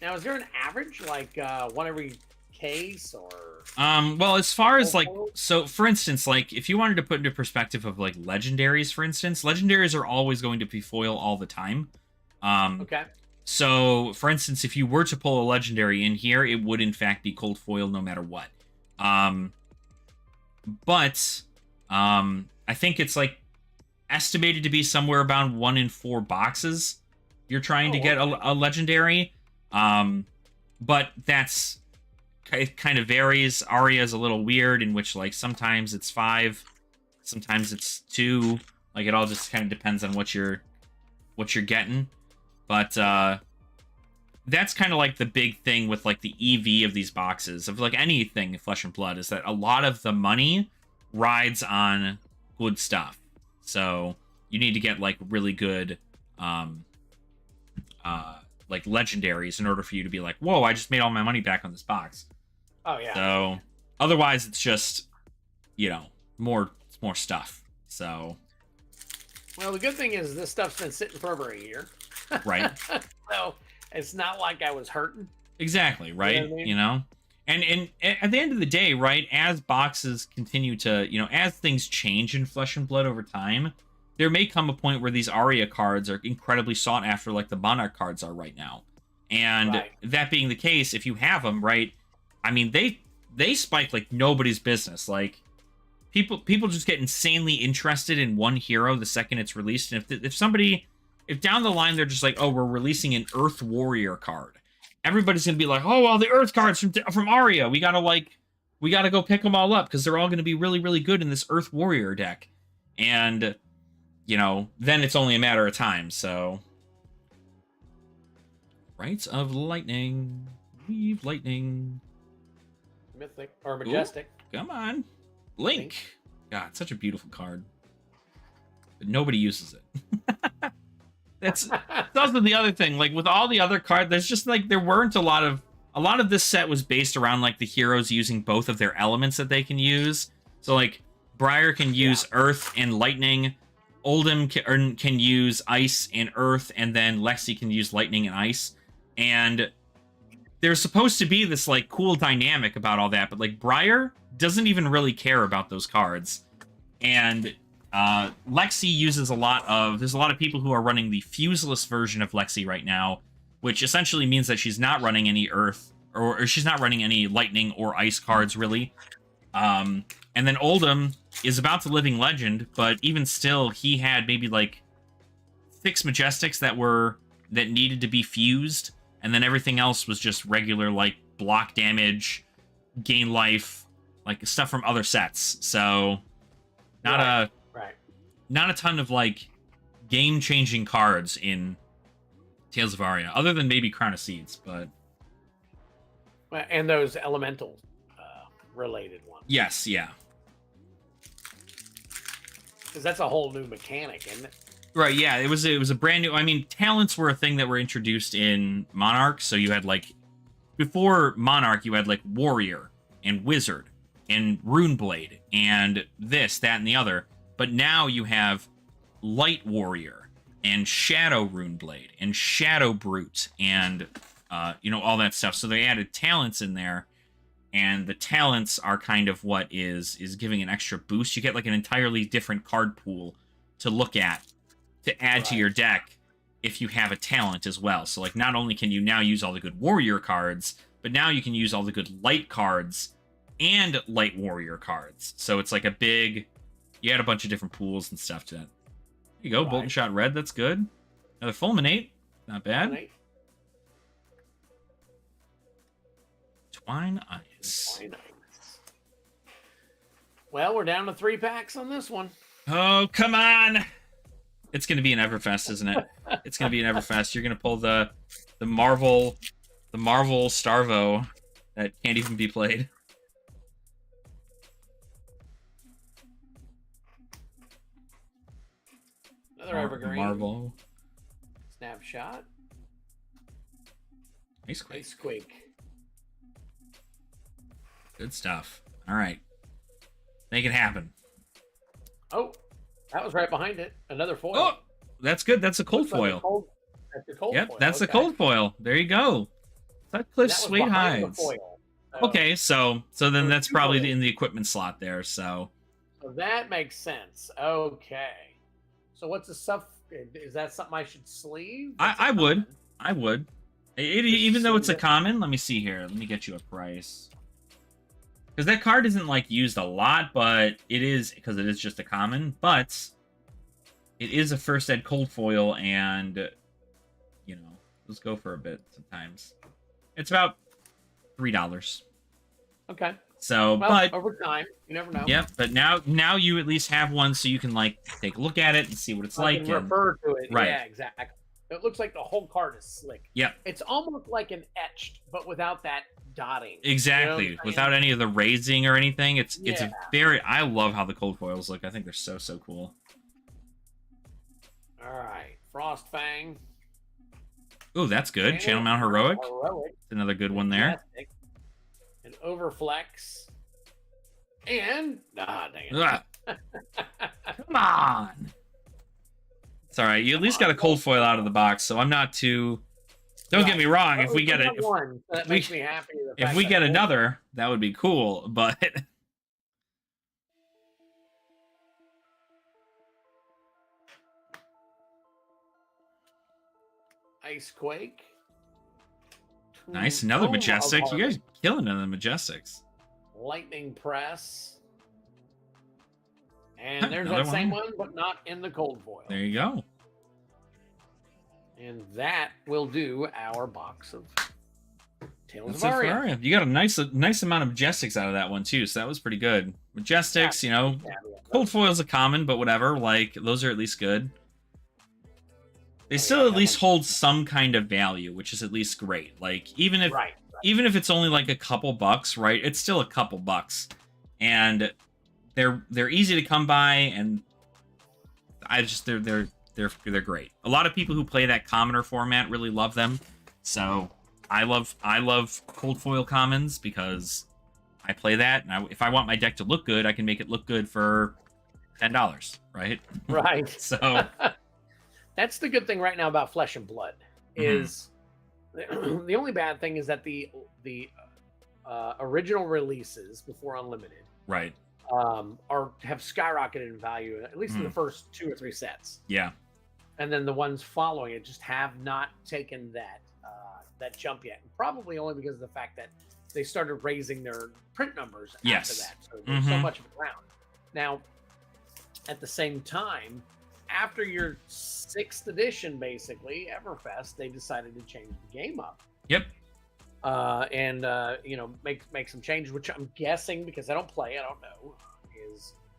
Now, is there an average, like one every case, or? Well, as far as like, foil? so for instance, like if you wanted to put into perspective of like legendaries, for instance, legendaries are always going to be foil all the time. Okay. So, for instance, if you were to pull a legendary in here, it would in fact be cold foil no matter what. But I think it's like estimated to be somewhere about 1 in 4 boxes you're trying to get a legendary. But that's, it kind of varies. Aria is a little weird in which like sometimes it's 5, sometimes it's 2. Like it all just kind of depends on what you're getting. But that's kind of like the big thing with like the EV of these boxes of like anything Flesh and Blood is that a lot of the money rides on good stuff. So you need to get like really good like legendaries in order for you to be like, whoa, I just made all my money back on this box. Oh yeah. So otherwise it's just, you know, more stuff. So Well, the good thing is this stuff's been sitting for over a year. right. So it's not like I was hurting. Exactly, right? You know what I mean? You know? And at the end of the day, right, as boxes continue to, you know, as things change in Flesh and Blood over time, there may come a point where these Aria cards are incredibly sought after like the Monarch cards are right now. And Right. that being the case, if you have them, right, I mean, they spike like nobody's business. Like, people just get insanely interested in one hero the second it's released. And if down the line they're just like, oh, we're releasing an Earth Warrior card, everybody's gonna be like, oh, well, the Earth cards from Aria, we gotta go pick them all up because they're all gonna be really, really good in this Earth Warrior deck. And, you know, then it's only a matter of time. So, Rites of Lightning, weave lightning, Mythic or Majestic. Ooh, come on, Link. God, such a beautiful card, but nobody uses it. That's also the other thing. Like with all the other cards, there's just like there weren't a lot of this set was based around like the heroes using both of their elements that they can use. So like Briar can use Earth and Lightning, Oldhim can use Ice and Earth, and then Lexi can use Lightning and Ice. And there's supposed to be this like cool dynamic about all that, but like Briar doesn't even really care about those cards. And Lexi uses there's a lot of people who are running the fuseless version of Lexi right now, which essentially means that she's not running any Earth or she's not running any Lightning or Ice cards really. And then Oldhim is about to Living Legend, but even still, he had maybe like 6 Majestics that needed to be fused, and then everything else was just regular like block damage, gain life, like stuff from other sets. So not a ton of like game-changing cards in Tales of Aria, other than maybe Crown of Seeds, but And those elemental related ones. yes, yeah. Because that's a whole new mechanic, isn't it? Right, yeah, it was a brand new. I mean, talents were a thing that were introduced in Monarch. So you had like before Monarch, you had like Warrior and Wizard and Runeblade and this, that, and the other. But now you have Light Warrior and Shadow Runeblade and Shadow Brute and you know, all that stuff. So they added talents in there, and the talents are kind of what is giving an extra boost. You get like an entirely different card pool to look at to add to your deck. if you have a talent as well. So like not only can you now use all the good warrior cards, but now you can use all the good light cards and light warrior cards. So it's like a big, you add a bunch of different pools and stuff to that. There you go, Bolt and Shot Red, that's good. Another Fulminate, not bad. Twine Ice. Well, we're down to 3 packs on this one. Oh, come on! It's going to be an Everfest, isn't it? It's going to be an Everfest. You're going to pull the Marvel Starvo that can't even be played. Another Evergreen. Marvel. Snapshot. Ice Quake. Ice Quake. Good stuff. All right. Make it happen. Oh, that was right behind it. Another foil. Oh, that's good. That's a cold foil. That's a cold yep, foil. that's a cold foil. There you go. Sutcliffe Sweet Hides. Okay, so then that's probably in the equipment slot there. So that makes sense. Okay. So what's the stuff? Is that something I should sleeve? I would. Even though it's a common, let me see here. Let me get you a price. Because that card isn't like used a lot, but it is because it is just a common. But it is a first ed cold foil, and you know, let's go for a bit sometimes. It's about $3. Okay. So, well, but over time, you never know. Yep, but now you at least have one, so you can like take a look at it and see what it's like. Can refer to it. Right. Yeah, exactly. It looks like the whole card is slick. Yep. It's almost like an etched, but without that dotting. Exactly. You know without any of the raising or anything. It's a very. I love how the cold foils look. I think they're so cool. All right, Frost Fang. Ooh, that's good. Channel Mount Heroic. Another good one there. An Overflex. And dang it. Come on. It's all right. You at least got a cold foil out of the box, so I'm not too. Don't get me wrong. If we get it, that makes me happy. If we get another, that would be cool. But Ice Quake. Nice, another Majestic. You guys are killing it on the Majestics. Lightning Press. And there's that same one, but not in the cold foil. There you go. And that will do our box of Tales of Aria. You got a nice amount of Majestics out of that one too, so that was pretty good. Majestics, you know, cold foil's a common, but whatever. Like those are at least good. They still at least hold some kind of value, which is at least great. Like even if it's only like a couple bucks, right? It's still a couple bucks, and they're easy to come by, and they're great. A lot of people who play that commoner format really love them. So I love cold foil commons because I play that, and if I want my deck to look good, I can make it look good for $10, right? Right. So that's the good thing right now about Flesh and Blood is the only bad thing is that the original releases before Unlimited, right, have skyrocketed in value, at least in the first 2 or 3 sets. Yeah. And then the ones following it just have not taken that jump yet. Probably only because of the fact that they started raising their print numbers after that. So there's so much around. Now, at the same time, after your 6th edition, basically, Everfest, they decided to change the game up. Yep. And make some changes, which I'm guessing, because I don't play, I don't know,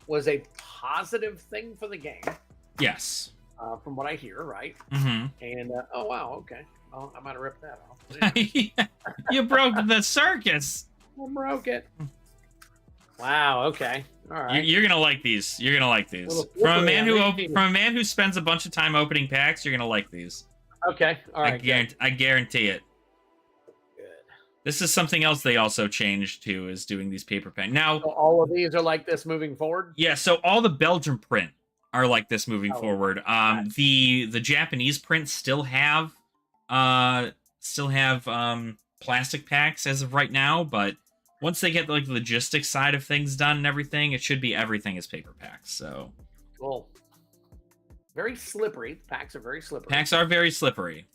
was a positive thing for the game. Yes. From what I hear, right? Mm-hmm. And oh wow, okay. Well, I might have ripped that off. You broke the circus. I broke it. Wow. Okay. All right. You're gonna like these. You're gonna like these. From a man who spends a bunch of time opening packs, you're gonna like these. Okay. All right. I guarantee it. Good. This is something else they also changed too, is doing these paper packs. Now, so all of these are like this moving forward? Yeah, so all the Belgian print are like this moving forward. The Japanese prints still have plastic packs as of right now, but once they get like the logistics side of things done and everything, it should be everything is paper packs. So cool. Very slippery. The packs are very slippery. Packs are very slippery.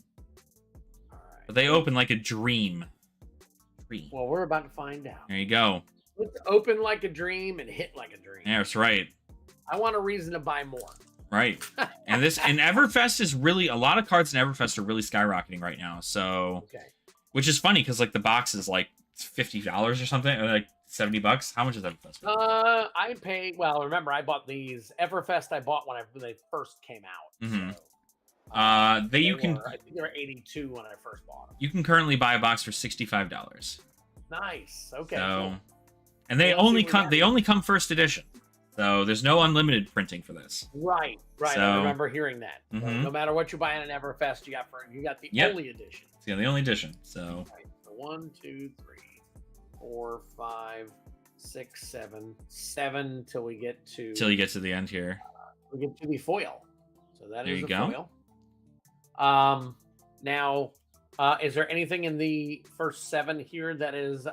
All right. But they open like a dream. Well, we're about to find out. There you go. Let's open like a dream and hit like a dream. Yeah, that's right. I want a reason to buy more. Right. And Everfest is really, a lot of cards in Everfest are really skyrocketing right now. So, okay. Which is funny because like the box is like $50 or something, or like $70. How much is Everfest? I paid. Well, remember I bought these Everfest. I bought when they first came out. Mm-hmm. So, I think they were 82 when I first bought them. You can currently buy a box for $65. Nice. Okay. So, Cool. and they only come first edition. So there's no unlimited printing for this. Right. So, I remember hearing that. Mm-hmm. No matter what you buy in an Everfest, you got the only edition. Yeah, the only edition. So, right. So 1, 2, 3, 4, 5, 6, 7 till you get to the end here. We get to the foil. So that is the go. foil. Now, is there anything in the first 7 here that is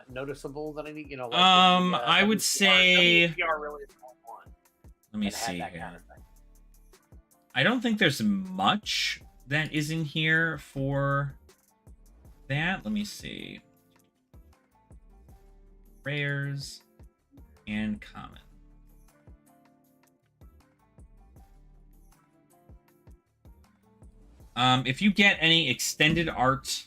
noticeable that I need? Like I would say. WPR really is one. Let me see here. Kind of I don't think there's much that is in here for that. Let me see. Rares and common. If you get any extended art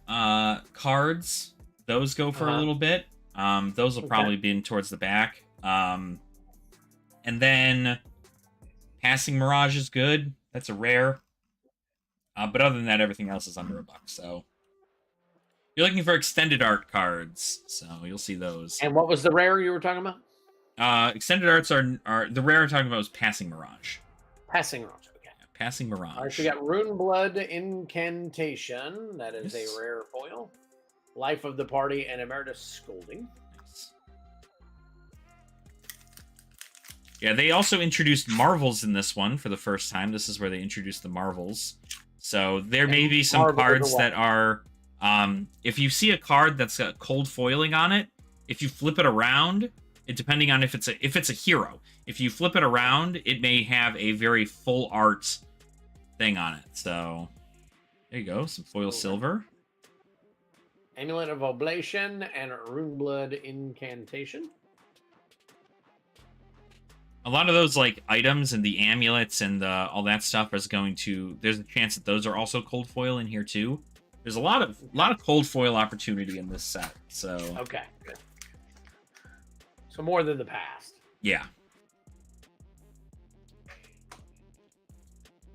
cards, those go for a little bit. Those will probably be in towards the back. And then Passing Mirage is good. That's a rare. But other than that, everything else is under $1. So you're looking for extended art cards, so you'll see those. And what was the rare you were talking about? Extended arts are the rare I'm talking about is Passing Mirage. Passing Mirage. Passing Mirage. All right, so we got Rune Blood Incantation. That is a rare foil. Life of the Party and Emeritus Scolding. Nice. Yeah, they also introduced Marvels in this one for the first time. This is where they introduced the Marvels. So there may be some cards that are... if you see a card that's got cold foiling on it, if you flip it around, depending on if it's a hero, if you flip it around, it may have a very full art thing on it. So there you go, some foil silver. Amulet of Oblation and Rune Blood Incantation. A lot of those like items and the amulets and all that stuff is going to. There's a chance that those are also cold foil in here too. There's a lot of cold foil opportunity in this set. So okay, good. So more than the past. Yeah.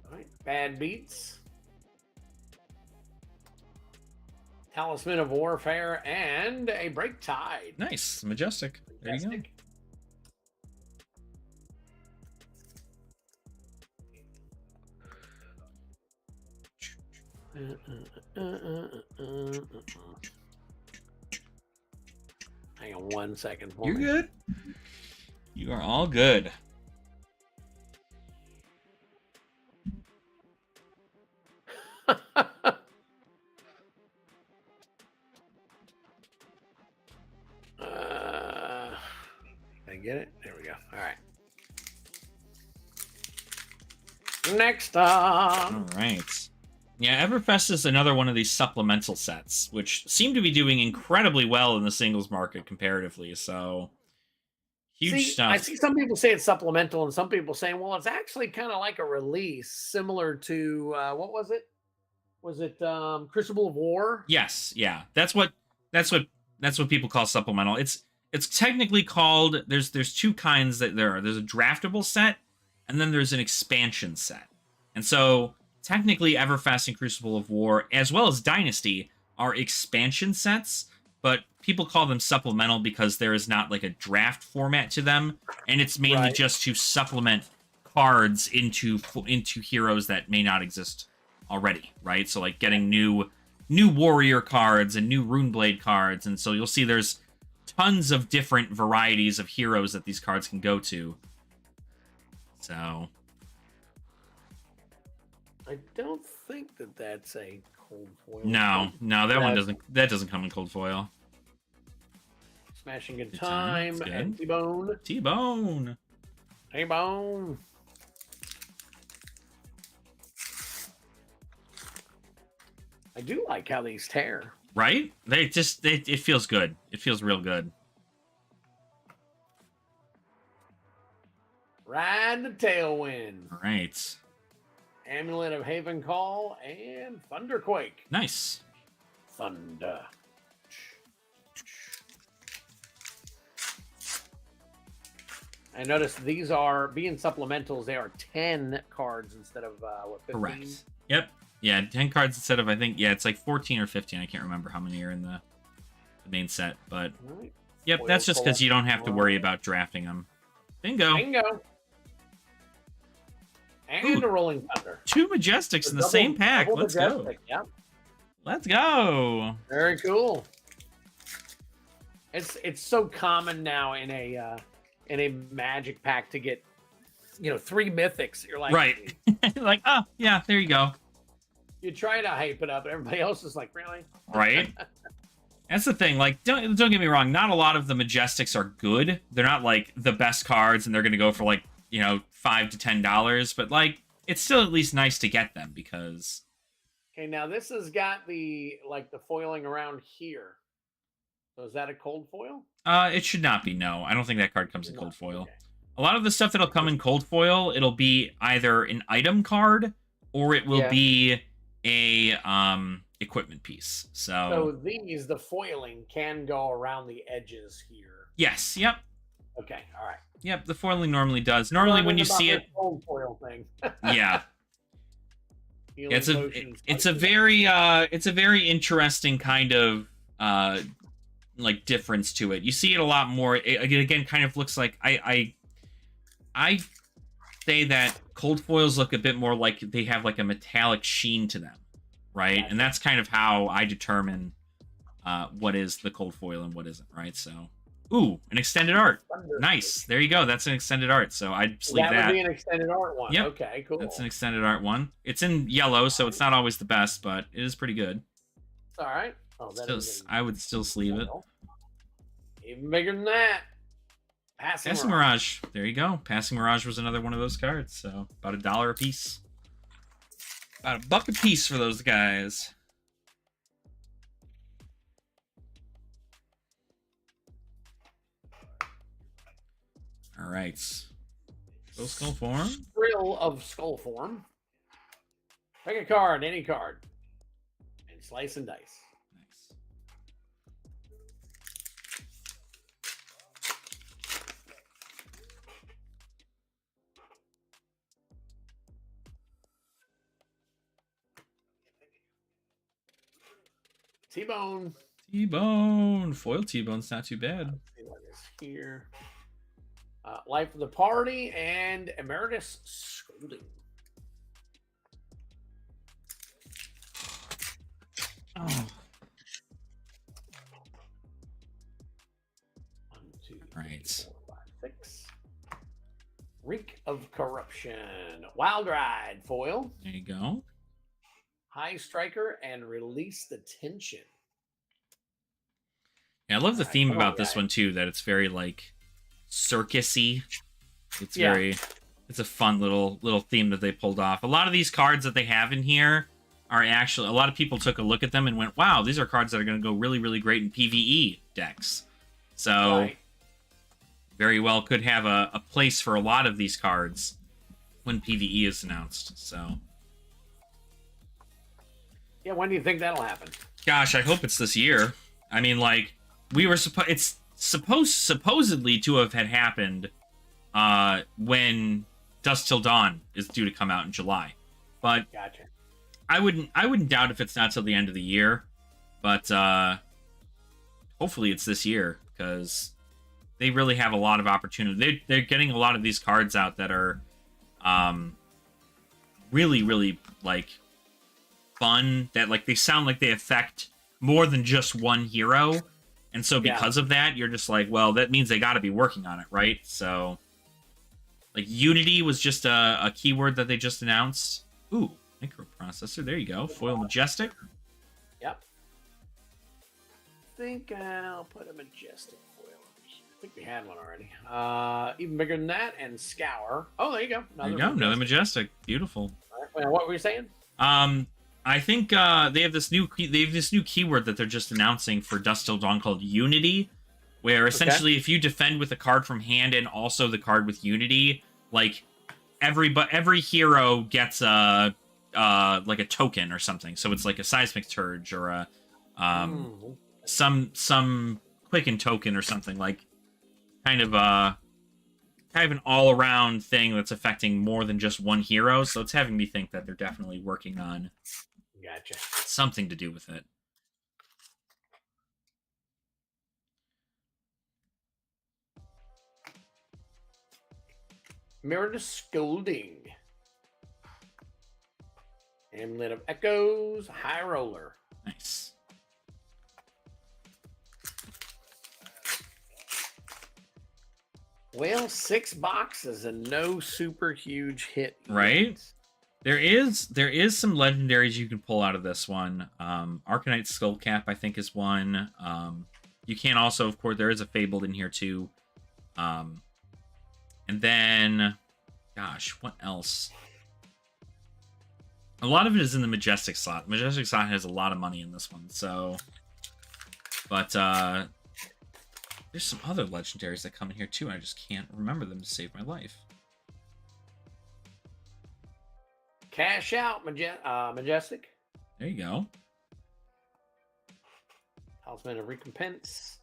All right, Bad Beats, Talisman of Warfare, and a Break Tide. Nice, majestic. There you go. Hang on 1 second for You're me. good. You are all good. I get it. There we go. All right. Next up. All right. Yeah, Everfest is another one of these supplemental sets, which seem to be doing incredibly well in the singles market comparatively. So, huge stuff. I see some people say it's supplemental, and some people saying, well, it's actually kind of like a release, similar to what was it? Was it Crucible of War? Yes, yeah. That's what people call supplemental. It's technically called. There's two kinds that there are. There's a draftable set, and then there's an expansion set, and so. Technically, Everfest and Crucible of War, as well as Dynasty, are expansion sets, but people call them supplemental because there is not like a draft format to them, and it's mainly just to supplement cards into heroes that may not exist already, right? So like getting new warrior cards and new Runeblade cards, and so you'll see there's tons of different varieties of heroes that these cards can go to. So... I don't think that that's a cold foil. No, that one doesn't. That doesn't come in cold foil. Smashing Good Time and T-Bone. T-Bone. T-Bone. do like how these tear. Right? It feels good. It feels real good. Ride the tailwind. All right. Amulet of Haven Call and Thunderquake. Nice. Thunder. I noticed these are being supplementals. They are 10 cards instead of what 15? Correct. Yep. Yeah, 10 cards instead of, I think, yeah, it's like 14 or 15. I can't remember how many are in the main set, but Right. yep, Foil that's just because you don't have to worry about drafting them. Bingo. Bingo. And Ooh, a Rolling Thunder. 2 Majestics in the same pack. Let's go. Yep. Let's go. Very cool. It's so common now in a Magic pack to get 3 mythics. You're like, Right. Like, oh, yeah, there you go. You try to hype it up, and everybody else is like, really? Right. That's the thing. Like, don't get me wrong. Not a lot of the Majestics are good. They're not like the best cards, and they're going to go for like $5 to $10. But like, it's still at least nice to get them because. Okay, now this has got the foiling around here. So is that a cold foil? It should not be. No, I don't think that card comes in cold foil. Okay. A lot of the stuff that'll come in cold foil, it'll be either an item card or it will be a equipment piece. So these, the foiling can go around the edges here. Yes. Yep. Okay. All right. Yep. The foiling normally does. Normally, when you see it, cold foil thing. Yeah. It's a very interesting kind of like difference to it. You see it a lot more. It again kind of looks like I say that cold foils look a bit more like they have like a metallic sheen to them, right? Gotcha. And that's kind of how I determine what is the cold foil and what isn't, right? So, ooh, an extended art. Nice. There you go. That's an extended art. So I'd sleeve that. That would be an extended art one. Yep. Okay, cool. That's an extended art one. It's in yellow, so it's not always the best, but it is pretty good. All right. Oh, I would still sleeve it. Even bigger than that. Passing Mirage. There you go. Passing Mirage was another one of those cards, so about $1 a piece. About $1 a piece for those guys. All right. Go Skull Form. Thrill of Skull Form. Pick a card, any card, and slice and dice. Nice. T-Bone. T-Bone. Foil T-Bone's not too bad. Let's see what is here. Life of the Party and Emeritus Scolding. Oh. 1, 2, 3, Right. 4, 5, 6. Reek of Corruption. Wild Ride foil. There you go. High Striker and Release the Tension. Yeah, I love the theme come on, about this guy. one too, that it's very like circusy. It's Yeah. it's a fun little theme that they pulled off. A lot of these cards that they have in here are actually, a lot of people took a look at them and went, wow, these are cards that are going to go really, really great in PvE decks. So Right. very well could have a place for a lot of these cards when PvE is announced. So Yeah, when do you think that'll happen? gosh, I hope it's this year. I mean, like, it's supposedly to have had happened when Dusk Till Dawn is due to come out in July. But Gotcha. I wouldn't doubt if it's not till the end of the year. But hopefully it's this year, because they really have a lot of opportunity. They're getting a lot of these cards out that are really, really like fun, that like they sound like they affect more than just one hero. And so because of that, you're just like, well, that means they got to be working on it, right? So like Unity was just a keyword that they just announced. Ooh, microprocessor. There you go. Foil Majestic. Yep. I think I'll put a Majestic foil over here. I think we had one already. Even bigger than that, and Scour. Oh, there you go. There you go. Another Majestic. Beautiful. All right. Well, what were you saying? I think they have this new keyword that they're just announcing for Dusk Till Dawn called Unity, where essentially if you defend with a card from hand and also the card with Unity, like every hero gets a like a token or something. So it's like a Seismic Turge or a some Quicken token or something, like kind of an all-around thing that's affecting more than just one hero. So it's having me think that they're definitely working on something to do with it. Mirror Scolding. Amulet of Echoes. High Roller. Nice. Well, 6 boxes and no super huge hit. Right? There is some legendaries you can pull out of this one. Arcanite Skullcap, I think, is one. You can also, of course, there is a Fabled in here too. And then, gosh, what else? A lot of it is in the Majestic slot. Majestic slot has a lot of money in this one, so. But there's some other legendaries that come in here too, and I just can't remember them to save my life. Cash out, Majestic. There you go. Talisman of Recompense.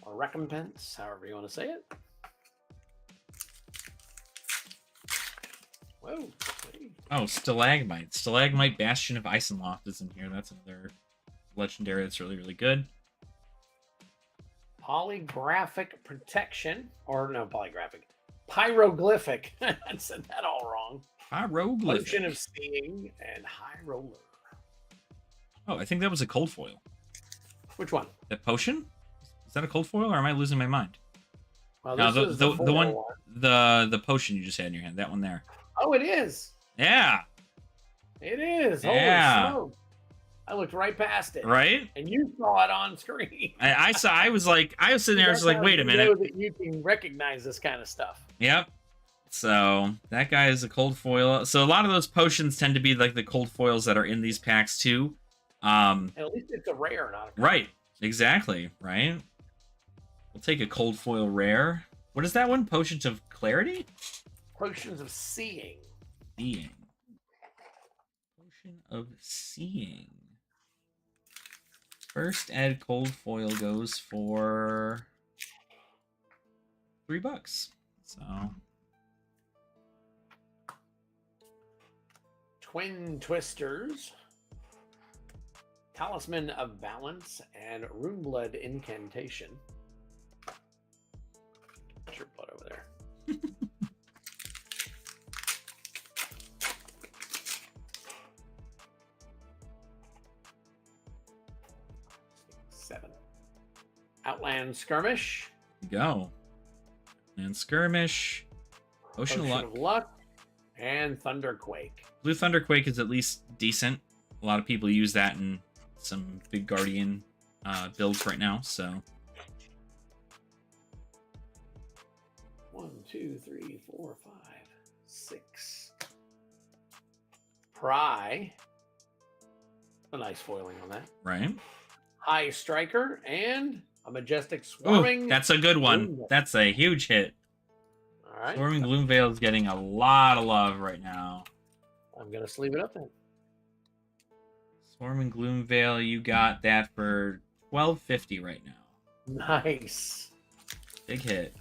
Or Recompense, however you want to say it. Whoa. Hey. Oh, Stalagmite. Stalagmite Bastion of Isenloft is in here. That's another legendary that's really, really good. Polygraphic Protection. Or no, Polygraphic. Pyroglyphic. I said that all wrong. Pyroglyphic. Potion of Seeing and High Roller. Oh, I think that was a cold foil. Which one? That potion? Is that a cold foil, or am I losing my mind? Well, No, this is the one, one. the potion you just had in your hand, that one there. Oh, it is. Yeah. It is. Yeah. Holy smoke. I looked right past it. Right? And you saw it on screen. I was sitting there, I was like, wait a minute. You know that you can recognize this kind of stuff. Yep. So that guy is a cold foil. So a lot of those potions tend to be like the cold foils that are in these packs too. And at least it's a rare, not a common. Right. Exactly. Right. We'll take a cold foil rare. What is that one? Potions of Clarity? Potions of Seeing. Seeing. Potion of Seeing. First ed cold foil goes for $3. So Twin Twisters. Talisman of Balance and Runeblood Incantation. Put your blood over there. Seven. Outland Skirmish. go. And Skirmish. Ocean of Luck. And Thunderquake. Blue Thunderquake is at least decent. A lot of people use that in some big Guardian builds right now, so. 1, 2, 3, 4, 5, 6. Pry. A nice foiling on that. Right. High Striker and a Majestic Swarming. Ooh, that's a good one. That's a huge hit. All right. Swarming Gloomveil is getting a lot of love right now. I'm going to sleeve it up then. Swarming Gloomveil, you got that for $12.50 right now. Nice. Big hit.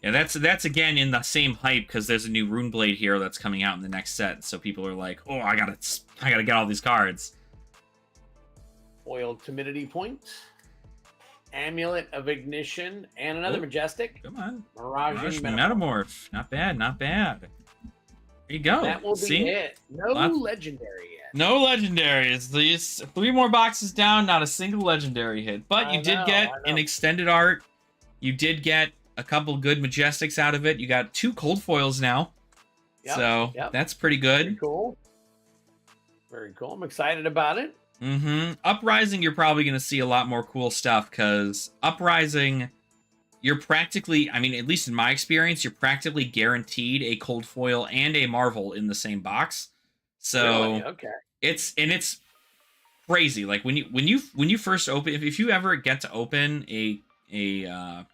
Yeah, that's again in the same hype because there's a new Runeblade hero that's coming out in the next set. So people are like, "Oh, I gotta get all these cards." Foiled Timidity Point. Amulet of Ignition and another Majestic. Come on, Mirage Metamorph. Not bad, not bad. There you go. That will be it. No legendary yet. No legendaries. These 3 more boxes down, not a single legendary hit. But you did get an extended art. You did get a couple good Majestics out of it. You got 2 cold foils now. Yep, so that's pretty good. Very cool. Very cool. I'm excited about it. Uprising, you're probably going to see a lot more cool stuff because Uprising, you're practically, I mean, at least in my experience, you're practically guaranteed a cold foil and a Marvel in the same box. So Really? Okay. it's crazy. Like when you first open, if you ever get to open a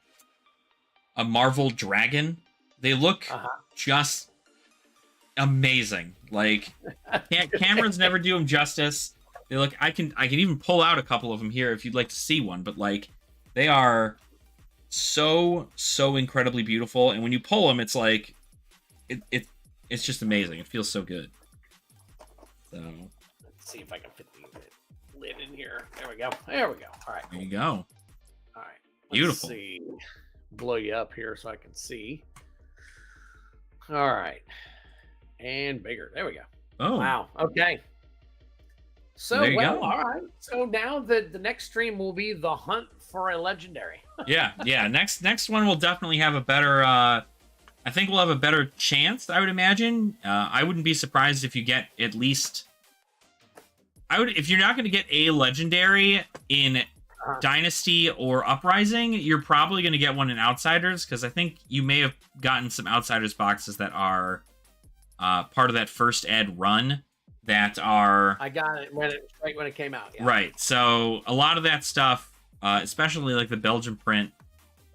Marvel dragon, they look Uh-huh. just amazing. Like cameras never do them justice. They look. I can even pull out a couple of them here if you'd like to see one. But like they are so incredibly beautiful, and when you pull them, it's like it's just amazing. It feels so good. So Let's see if I can fit the lid in here. There we go. There we go. All right. there you go. All right. Beautiful. Let's see. Blow you up here so I can see. All right. And bigger. There we go. Oh Wow. Okay. So, There you well, go. all right. So now the next stream will be the hunt for a legendary. yeah. Next one will definitely have a better. I think we'll have a better chance. I would imagine. I wouldn't be surprised if you get at least. If you're not going to get a legendary in Dynasty or Uprising, you're probably going to get one in Outsiders, because I think you may have gotten some Outsiders boxes that are part of that first ed run that are. I got it right when it came out. Yeah. Right. So a lot of that stuff, especially like the Belgian print,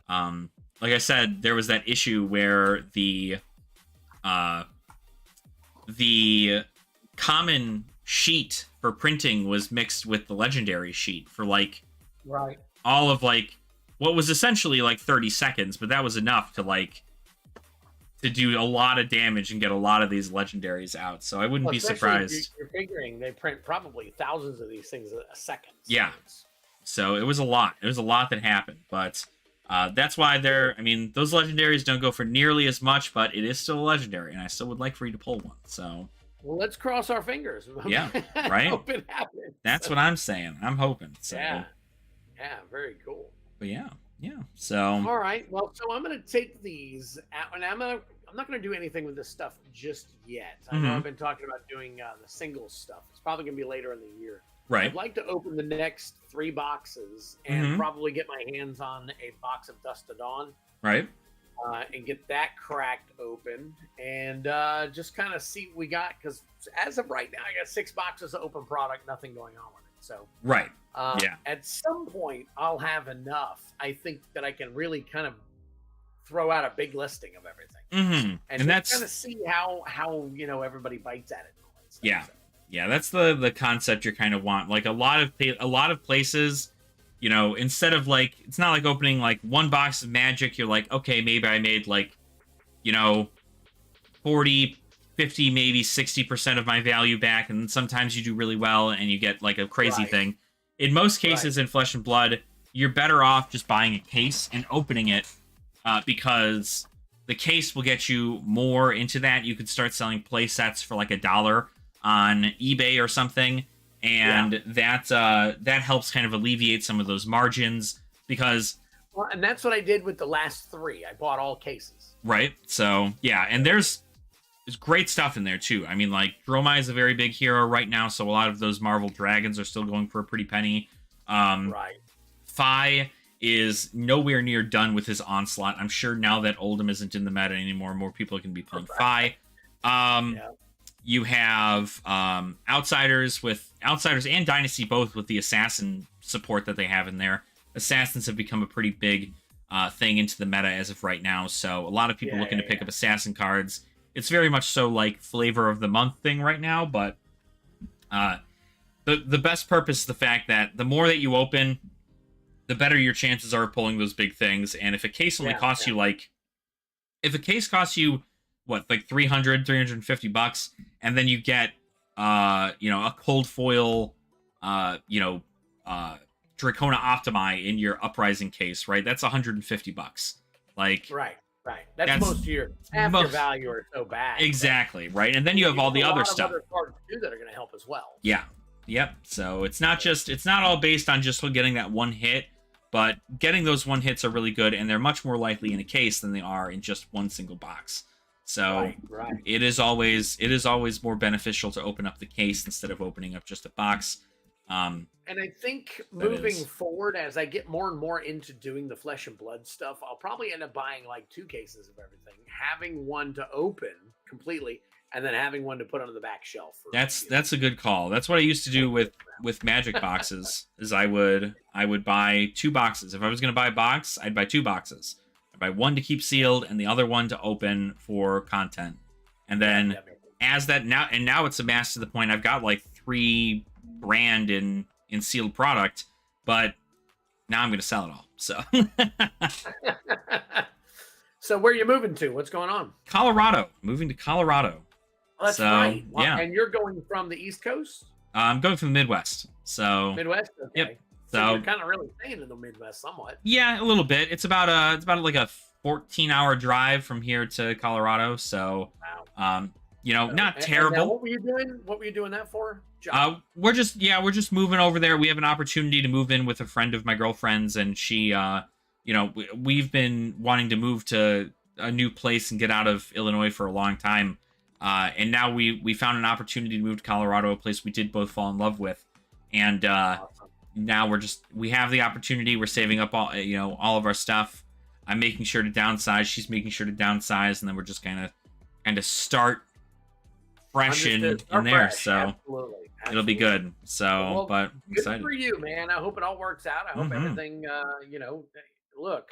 like I said, there was that issue where the common sheet for printing was mixed with the legendary sheet for like Right. all of like what was essentially like 30 seconds, but that was enough to like to do a lot of damage and get a lot of these legendaries out. So I wouldn't be surprised. You're figuring they print probably thousands of these things a second. So Yeah. So it was a lot. It was a lot that happened, but that's why I mean, those legendaries don't go for nearly as much, but it is still a legendary, and I still would like for you to pull one. So well, let's cross our fingers. Yeah, right? Hope it happens. that's what I'm saying. I'm hoping. So Yeah. Yeah. Very cool. but yeah. So All right. Well, so I'm gonna take these out, and I'm not gonna do anything with this stuff just yet. I know Mhm. I've been talking about doing the singles stuff. It's probably gonna be later in the year. right. I'd like to open the next 3 boxes and Mhm. probably get my hands on a box of Dust to Dawn Right. and get that cracked open and just kind of see what we got. Because as of right now, I got 6 boxes of open product, nothing going on with it. So Right. Yeah. at some point, I'll have enough. I think that I can really kind of throw out a big listing of everything Mm-hmm. and that's kind of see how everybody bites at it. And all that stuff. Yeah. So, Yeah, that's the concept you kind of want. Like a lot of places, instead of like, it's not like opening like one box of Magic. You're like, okay, maybe I made like, 40, 50, maybe 60% of my value back, and sometimes you do really well and you get like a crazy Right. thing. In most cases, in Flesh and Blood, you're better off just buying a case and opening it, because the case will get you more into that. You could start selling play sets for like $1 on eBay or something, and that helps kind of alleviate some of those margins, because well, and that's what I did with the last 3. I bought all cases. right. So yeah, and there's great stuff in there too. I mean, like Dromai is a very big hero right now, so a lot of those Marvel dragons are still going for a pretty penny. Right. Fi is nowhere near done with his onslaught. I'm sure now that Oldhim isn't in the meta anymore, more people can be playing Fi. Yeah. You have Outsiders and Dynasty both with the Assassin support that they have in there. Assassins have become a pretty big thing into the meta as of right now, so a lot of people looking to pick up Assassin cards. It's very much so like flavor of the month thing right now, but the best purpose is the fact that the more that you open, the better your chances are of pulling those big things. And if a case only costs you like, if a case costs you what, like $350, and then you get a cold foil Dracona Optimi in your Uprising case, right? That's $150. Like Right. That's most of your half your value are so bad. Exactly, right? And then you have all the other stuff. Other cards too that are going to help as well. Yeah. Yep. So it's not all based on just getting that one hit, but getting those one hits are really good, and they're much more likely in a case than they are in just one single box. So right. it is always more beneficial to open up the case instead of opening up just a box. And I think moving forward, as I get more and more into doing the Flesh and Blood stuff, I'll probably end up buying like 2 cases of everything, having one to open completely, and then having one to put on the back shelf. That's a good call. That's what I used to do with magic boxes. Is I would buy 2 boxes. If I was going to buy a box, I'd buy 2 boxes. I'd buy one to keep sealed and the other one to open for content. And then as that now it's amassed to the point I've got like 3 brand in sealed product, but now I'm going to sell it all. So So where are you moving to? What's going on? Colorado. Moving to Colorado. That's right. Wow. Yeah. And you're going from the East Coast? I'm going from the Midwest. So Midwest? Okay. Yep. So you're kind of really staying in the Midwest somewhat. Yeah, a little bit. It's about like a 14-hour drive from here to Colorado. So wow. Not terrible. What were you doing? What were you doing that for? We're just moving over there. We have an opportunity to move in with a friend of my girlfriend's, and she we've been wanting to move to a new place and get out of Illinois for a long time. And now we found an opportunity to move to Colorado, a place we did both fall in love with. And awesome. Now we have the opportunity. We're saving up all of our stuff. I'm making sure to downsize. She's making sure to downsize, and then we're just kind of start fresh in there. So absolutely. It'll be good. So, but I'm good excited for you, man. I hope it all works out. I hope everything. Look,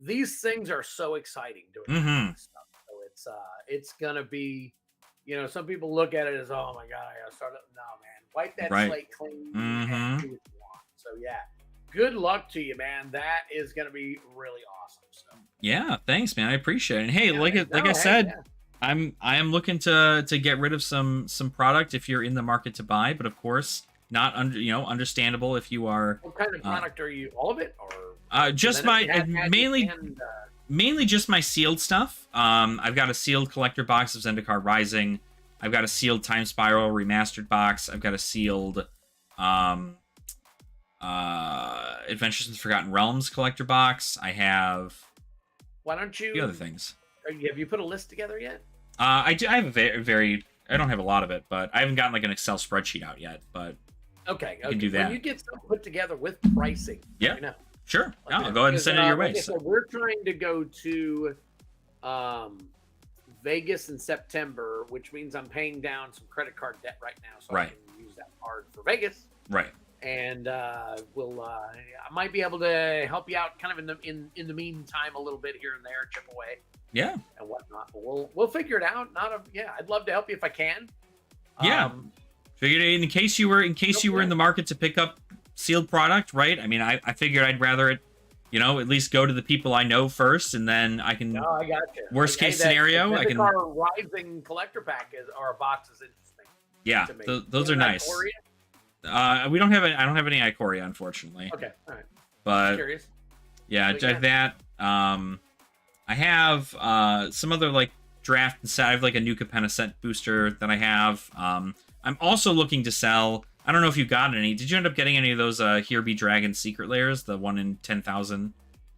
these things are so exciting doing this stuff. So it's gonna be, some people look at it as, oh my god, I gotta start up. No, man, wipe that slate clean and do what you want. So yeah, good luck to you, man. That is gonna be really awesome. So yeah, thanks, man. I appreciate it. And hey, I said, I am looking to get rid of some product if you're in the market to buy, but of course not understandable if you are. What kind of product are you? All of it, or just mainly just my sealed stuff. I've got a sealed collector box of Zendikar Rising. I've got a sealed Time Spiral remastered box. I've got a sealed Adventures in the Forgotten Realms collector box. I have. Why don't you? A few other things. Have you put a list together yet? I do. I have a very. I don't have a lot of it, but I haven't gotten like an Excel spreadsheet out yet. But okay, you can do that. When you get stuff put together with pricing, sure. I'll go ahead and send it your way. So we're trying to go to Vegas in September, which means I'm paying down some credit card debt right now, so I can use that card for Vegas. Right. And I might be able to help you out kind of in the meantime a little bit here and there, chip away. Yeah. And whatnot. But we'll figure it out. I'd love to help you if I can. Yeah. Figured in case you were in the market to pick up sealed product, right? I mean, I figured I'd rather it, at least go to the people I know first, and then I can. No, I got you. Worst case scenario, I can. Our Rising collector pack or box is interesting. Yeah, those are nice. We don't have I don't have any Ikoria, unfortunately. Okay, all right. But curious. Yeah, that. I have some other like draft and set. I have like a new Capenna set booster that I have. I'm also looking to sell. I don't know if you got any. Did you end up getting any of those Here Be Dragon secret layers? The 1 in 10,000?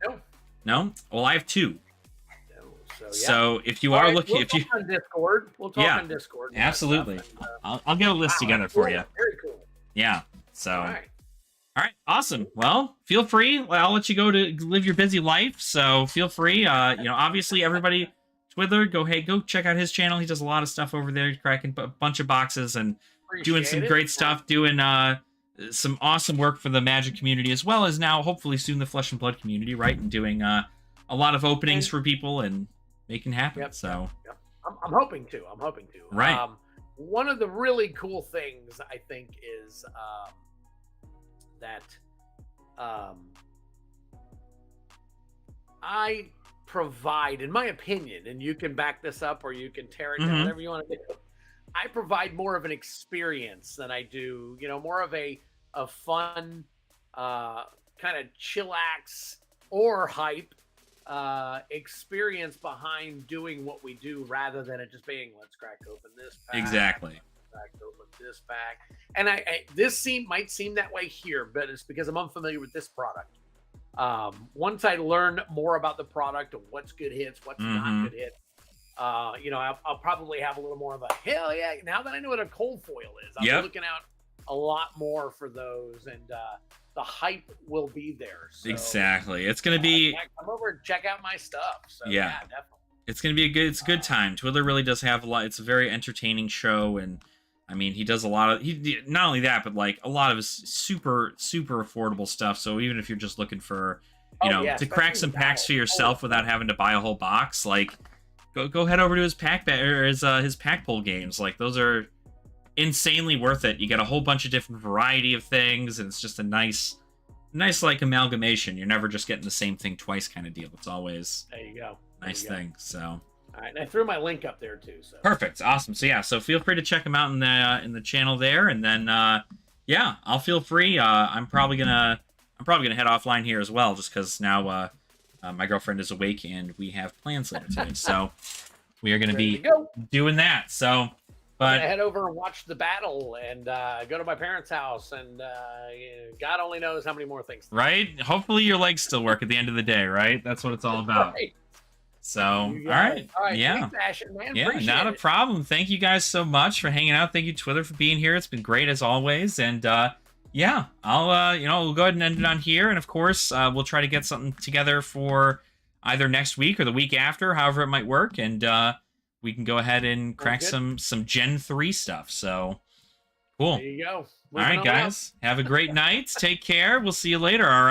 No. No? Well, I have 2. No, so if you are looking, we'll talk on Discord. We'll talk on Discord. Absolutely. I'll get a list together for you. Very cool. Yeah. So. All right. Awesome. Well, feel free. I'll let you go to live your busy life. So feel free. Obviously everybody, Twiddler, go check out his channel. He does a lot of stuff over there. He's cracking a bunch of boxes and doing some great stuff. Doing some awesome work for the Magic community, as well as now hopefully soon the Flesh and Blood community, right? And doing a lot of openings for people and making happen. Yep, so yep. I'm hoping to. Right. One of the really cool things I think is that I provide, in my opinion, and you can back this up or you can tear it down, whatever you want to do. I provide more of an experience than I do, more of a fun, kind of chillax or hype experience behind doing what we do, rather than it just being, let's crack open this pack. Exactly. Crack open this pack. And this might seem that way here, but it's because I'm unfamiliar with this product. Once I learn more about the product and what's good hits, what's not good hits, I'll probably have a little more of a hell yeah. Now that I know what a cold foil is, I'll be looking out a lot more for those, and the hype will be there. So, exactly. It's going to be. Come over and check out my stuff. So, yeah, definitely. It's gonna be it's a good time. Twiddler really does have a lot. It's a very entertaining show, and I mean, he does a lot of not only that, but like a lot of his super affordable stuff. So even if you're just looking for, to crack some packs for yourself without having to buy a whole box, like go head over to his his pack pull games. Like those are insanely worth it. You get a whole bunch of different variety of things, and it's just a nice like amalgamation. You're never just getting the same thing twice kind of deal. It's always there you go. Nice thing. So all right, and I threw my link up there too. So perfect, awesome. So yeah, so feel free to check him out in the channel there, and then yeah, I'll feel free. I'm probably gonna head offline here as well, just because now my girlfriend is awake and we have plans later today. So we are gonna be doing that. So. But I'm gonna head over and watch the battle, and go to my parents' house, and God only knows how many more things. Right? Hopefully your legs still work at the end of the day, right? That's what it's all about. Right. So, all right. Yeah. Thanks, Ashen, man. Yeah, Appreciate not a problem. Thank you guys so much for hanging out. Thank you, Twiddler, for being here. It's been great as always. And yeah, I'll we'll go ahead and end it on here. And of course, we'll try to get something together for either next week or the week after, however it might work. And we can go ahead and crack some Gen 3 stuff. So cool. There you go. All right, guys. Have a great night. Take care. We'll see you later. All right.